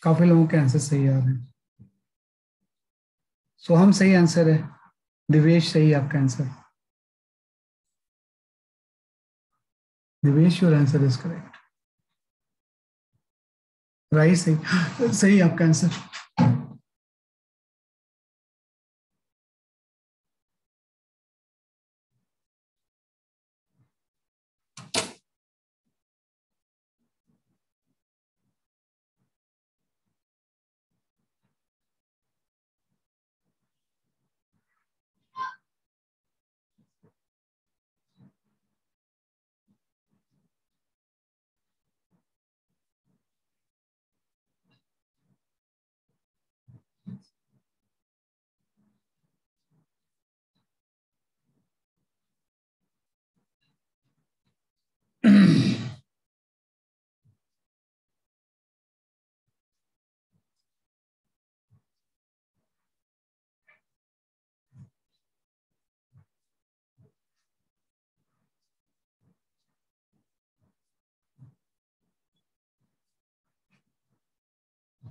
काफी लोगों के आंसर सही आ रहे हैं। सोहम सही आंसर है, दिवेश सही आपका answer. Divesh your answer is correct. Right सही, सही आपका आंसर।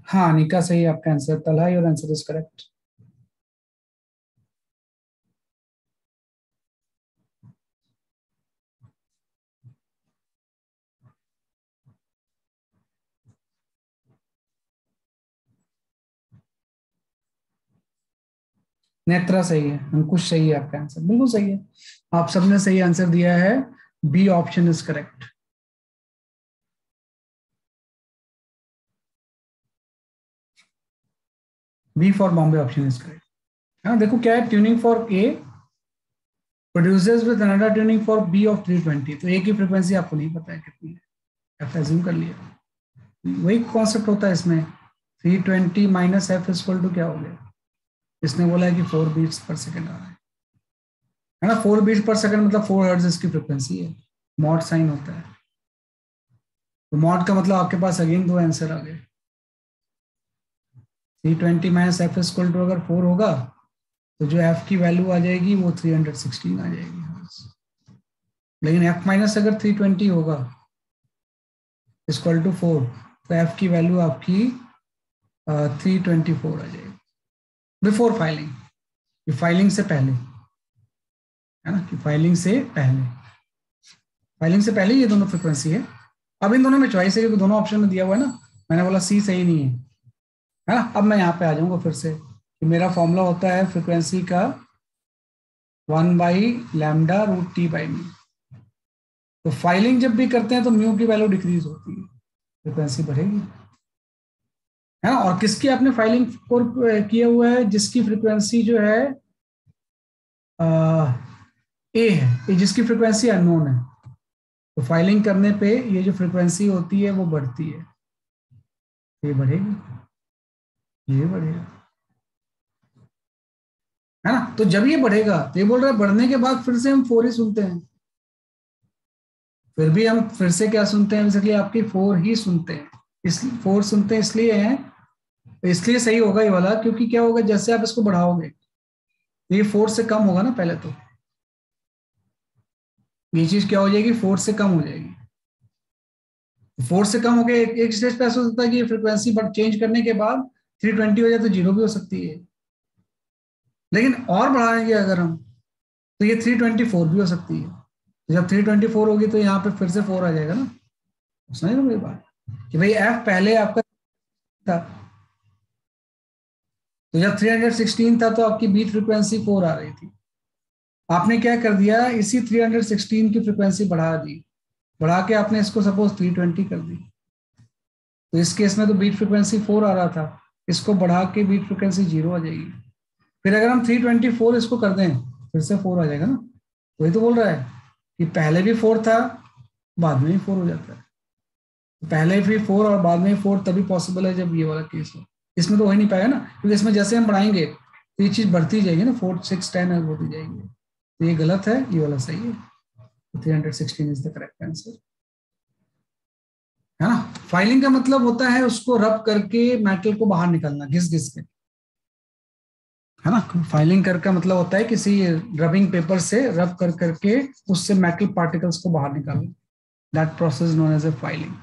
हाँ, अनिका सही आपका answer. Talha your answer is correct. Netra सही है। अंकुश सही है आपका आंसर, बिल्कुल सही है। आप सबने सही आंसर दिया है, B option is correct. B for Bombay option is correct. हाँ, देखो क्या है, tuning fork A producers with another tuning fork B of 320, तो एक ही फ्रीक्वेंसी आपको नहीं पता है कितनी है, एफ एज्यूम कर लिया। वही कॉन्सेप्ट होता है इसमें, 320 माइनस एफ इक्वल टू क्या हो गया, इसने बोला है कि 4 बीट्स पर सेकंड आ रहा है ना, 4 बीट्स पर सेकंड मतलब 4 हर्ट्ज इसकी फ्रीक्वेंसी है, मॉड साइन होता है, तो मॉड का मतलब आपके पास अगेन 2 आंसर आ गए। 320 माइनस एफ इक्वल टू अगर 4 होगा तो जो एफ की वैल्यू आ जाएगी वो 316 आ जाएगी, लेकिन एफ माइनस अगर 320 होगा इक्वल टू 4 तो एफ की वैल्यू आपकी 324 आ जाएगी बिफोर फाइलिंग, कि फाइलिंग से पहले, है ना, कि फाइलिंग से पहले ये दोनों फ्रीक्वेंसी है। अब इन दोनों में चॉइस है क्योंकि दोनों ऑप्शन में दिया हुआ है ना, मैंने बोला सी सही नहीं है ना। अब मैं यहाँ पे आ जाऊंगा फिर से कि मेरा फॉर्मूला होता है फ्रीक्वेंसी का 1/λ√T/μ। तो फाइलिंग जब भी करते हैं तो म्यू की वैल्यू डिक्रीज होती है, फ्रीक्वेंसी बढ़ेगी, है ना। और किसकी आपने फाइलिंग किया हुआ है, जिसकी फ्रीक्वेंसी जो है ए है, ये जिसकी फ्रीक्वेंसी अननोन है, तो फाइलिंग करने पे ये जो फ्रीक्वेंसी होती है वो बढ़ती है, ये बढ़ेगी, ये बढ़ेगा, है ना। तो जब ये बढ़ेगा तो ये बोल रहा है बढ़ने के बाद फिर से हम 4 ही सुनते हैं, फिर भी हम फिर से क्या सुनते हैं, बेसिकली आपकी 4 ही सुनते हैं, इसलिए 4 सुनते हैं इसलिए है, इसलिए सही होगा ये वाला, क्योंकि क्या होगा जैसे आप इसको बढ़ाओगे तो ये 4 से कम होगा ना, पहले तो ये चीज क्या हो जाएगी, 4 से कम हो जाएगी, 4 से कम हो गया। एक स्टेज पे ऐसा हो सकता है कि फ्रीक्वेंसी बट चेंज करने के बाद 320 हो जाए तो 0 भी हो सकती है, लेकिन और बढ़ाएंगे अगर हम तो ये 324 भी हो सकती है। तो जब 324 होगी तो यहाँ पे फिर से 4 आ जाएगा ना, समझ लो मेरी बात, कि भाई एफ पहले आपका था, तो जब 316 था तो आपकी बीट फ्रीक्वेंसी 4 आ रही थी, आपने क्या कर दिया, इसी 316 की फ्रीक्वेंसी बढ़ा दी, बढ़ा के आपने इसको सपोज 320 कर दी, तो इस केस में तो बीट फ्रीक्वेंसी 4 आ रहा था, इसको बढ़ा के बीट फ्रीक्वेंसी 0 आ जाएगी। फिर अगर हम 324 इसको कर दें फिर से 4 आ जाएगा ना, वही तो बोल रहा है कि पहले भी 4 था बाद में भी 4 हो जाता है, पहले भी 4 और बाद में 4 तभी पॉसिबल है जब ये वाला केस हो, इसमें तो हो ही नहीं पाएगा ना, क्योंकि इसमें जैसे हम बढ़ाएंगे तो ये चीज बढ़ती जाएगी ना, 4 6 10 होती जाएगी, तो ये गलत है, ये वाला सही है, 316 इज द करेक्ट आंसर, है ना। फाइलिंग का मतलब होता है उसको रब करके मेटल को बाहर निकालना, घिस घिस के, है ना। फाइलिंग कर का मतलब होता है किसी रबिंग पेपर से रब कर करके उससे मेटल पार्टिकल्स को बाहर निकालना, that process known as a filing,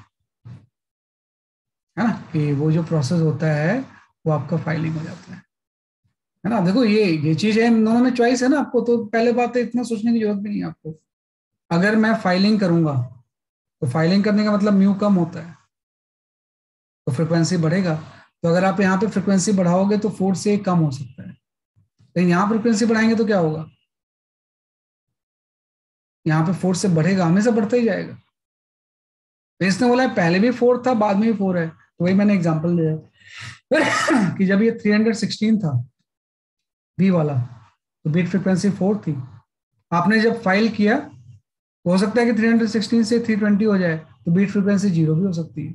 है ना, कि वो जो प्रोसेस होता है वो आपका फाइलिंग हो जाता है ना। देखो ये चीज है, इन दोनों में चॉइस है ना आपको, तो पहले बात है इतना सोचने की जरूरत भी नहीं है आपको। अगर मैं फाइलिंग करूंगा तो फाइलिंग करने का मतलब म्यू कम होता है तो फ्रीक्वेंसी बढ़ेगा, तो अगर आप यहाँ पे फ्रीक्वेंसी बढ़ाओगे तो 4 से कम हो सकता है, लेकिन यहाँ फ्रीक्वेंसी बढ़ाएंगे तो क्या होगा, यहाँ पे 4 से बढ़ेगा, हमेशा बढ़ता ही जाएगा। तो इसने बोला है पहले भी 4 था बाद में भी 4 है, तो वही मैंने एग्जांपल दिया कि जब ये 316 था बी वाला तो बीट फ्रीक्वेंसी 4 थी, आपने जब फाइल किया तो हो सकता है कि 316 से 320 हो जाए तो बीट फ्रीक्वेंसी 0 भी हो सकती है,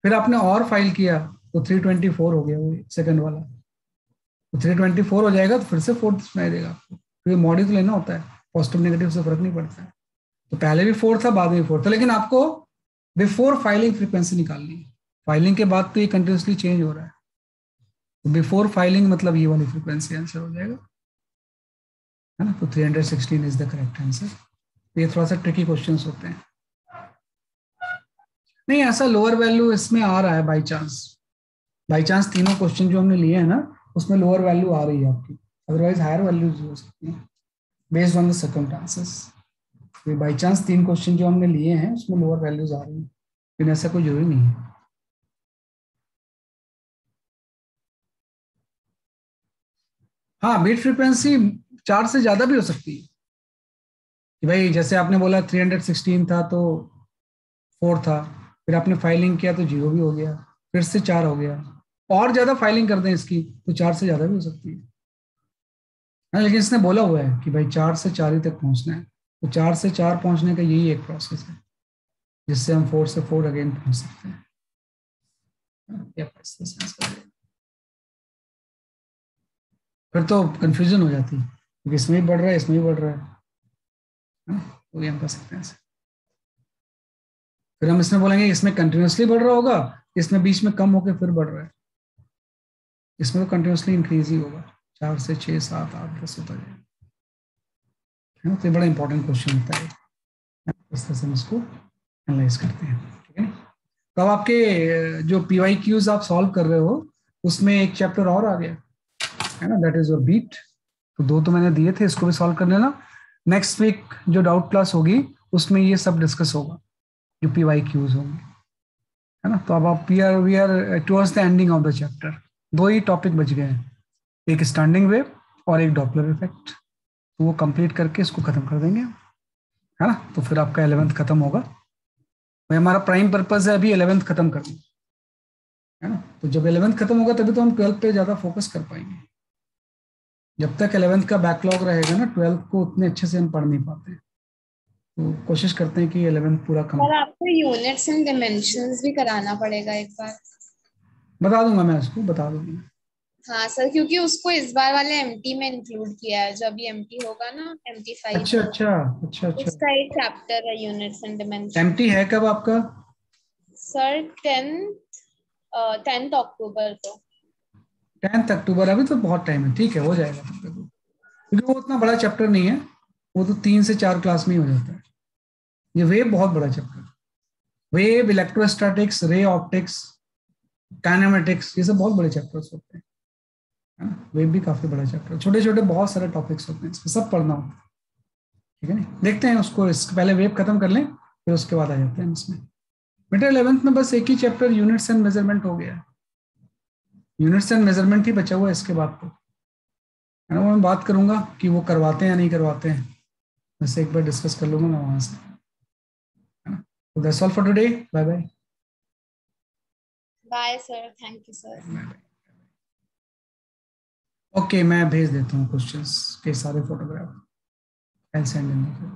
फिर आपने और फाइल किया तो 324 हो गया वो सेकंड वाला, तो 324 हो जाएगा तो फिर से 4 सुनाई देगा आपको, क्योंकि मॉड ही तो लेना होता है, पॉजिटिव नेगेटिव से फर्क नहीं पड़ता है। तो पहले भी 4 था बाद में भी 4 था, लेकिन आपको बिफोर फाइलिंग फ्रीक्वेंसी निकालनी है, फाइलिंग के बाद तो ये कंटिन्यूसली चेंज हो रहा है, तो बिफोर फाइलिंग मतलब ये वाली फ्रीक्वेंसी आंसर हो जाएगा, है ना। तो 316 इज द करेक्ट आंसर। ये थोड़ा सा ट्रिकी क्वेश्चंस होते हैं, नहीं ऐसा लोअर वैल्यू इसमें आ रहा है बाई चांस तीनों क्वेश्चन जो हमने लिए हैं ना उसमें लोअर वैल्यू आ रही है आपकी, अदरवाइज हायर वैल्यूज हो सकती है based on the circumstances. By chance 3 question जो हमने लिए हैं उसमें लोअर वैल्यूज आ रही हैं, लेकिन ऐसा कोई जरूरी नहीं है। हाँ बीट फ्रीक्वेंसी 4 से ज्यादा भी हो सकती है, कि भाई जैसे आपने बोला 316 था तो 4 था, फिर आपने फाइलिंग किया तो 0 भी हो गया, फिर से 4 हो गया, और ज्यादा फाइलिंग कर दें इसकी तो 4 से ज्यादा भी हो सकती है, हाँ, लेकिन इसने बोला हुआ है कि भाई 4 से 4 ही तक पहुंचना है, तो 4 से 4 पहुंचने का यही एक प्रोसेस है जिससे हम 4 से 4 अगेन पहुंच सकते हैं। क्या प्रोसेस है? फिर तो कंफ्यूजन हो जाती है क्योंकि इसमें भी बढ़ रहा है, इसमें भी बढ़ रहा है, तो ये हम कर सकते हैं ऐसे। फिर हम इसमें बोलेंगे इसमें कंटिन्यूसली बढ़ रहा होगा, इसमें बीच में कम होकर फिर बढ़ रहा है, इसमें तो कंटिन्यूसली इंक्रीज ही होगा, 4 से 6 7 8 10 होता जाएगा, है ना। तो ये बड़ा इंपॉर्टेंट क्वेश्चन होता है, इस तरह से हम इसको एनालाइज करते हैं, ठीक है। तो अब आपके जो PYQs आप सॉल्व कर रहे हो उसमें एक चैप्टर और आ गया है ना, दैट इज योर बीट। तो 2 तो मैंने दिए थे, इसको भी सॉल्व कर लेना। नेक्स्ट वीक जो डाउट क्लास होगी उसमें ये सब डिस्कस होगा जो PYQs होंगे, है ना। तो अब आप we are towards the ending of the chapter. 2 ही टॉपिक बच गए हैं, एक स्टैंडिंग वेव और एक डॉपलर इफेक्ट, तो वो कंप्लीट करके इसको खत्म कर देंगे, है ना। तो फिर आपका 11th खत्म होगा। तो हमारा प्राइम पर्पस है अभी 11th खत्म करना, है ना। तो जब 11th खत्म होगा तभी तो हम 12th पे ज्यादा फोकस कर पाएंगे। जब तक 11th का बैकलॉग रहेगा ना, 12th को उतने अच्छे से हम पढ़ नहीं पाते, तो कोशिश करते हैं कि 11th पूरा कम। और आपको यूनिट्स एंड डिमेंशंस भी कराना पड़ेगा एक बार। बता दूंगा मैं, उसको बता दूंगा। हाँ सर, क्योंकि उसको इस बार वाले एमटी में इंक्लूड किया है, जब ये एमटी होगा ना, MT5 अच्छा अच्छा अच्छा अच्छा। उसका एक चैप्टर है यूनिट्स एंड डिमेंशन। MT है कब आपका? सर 10th अक्टूबर को। 10th अक्टूबर, अभी तो बहुत टाइम है, ठीक है, हो जाएगा तब तक, क्योंकि वो उतना बड़ा चैप्टर नहीं है, वो तो 3 से 4 क्लास में ही हो जाता है। ये वेव बहुत बड़ा chapter, wave, electrostatics, ray optics, kinematics, ये सब बहुत बड़े चैप्टर्स होते हैं, है ना। वेव भी काफी बड़ा चैप्टर, छोटे छोटे बहुत सारे टॉपिक्स होते हैं, इसमें सब पढ़ना होता है, ठीक है ना। देखते हैं उसको, इसके पहले वेव खत्म कर लें फिर उसके बाद आ जाते हैं इसमें। बेटा 11th में बस एक ही चैप्टर यूनिट्स एंड मेजरमेंट हो गया है, यूनिट्स एंड मेजरमेंट ही बचा हुआ है इसके बाद, तो है ना। वो मैं बात करूंगा कि वो करवाते हैं या नहीं करवाते हैं, वैसे एक बार डिस्कस कर लूंगा मैं वहां से, है ना। तो that's all for today, bye bye. Bye sir, thank you sir. Okay, मैं भेज देता हूँ क्वेश्चंस के सारे फोटोग्राफ, आई सेंड इन।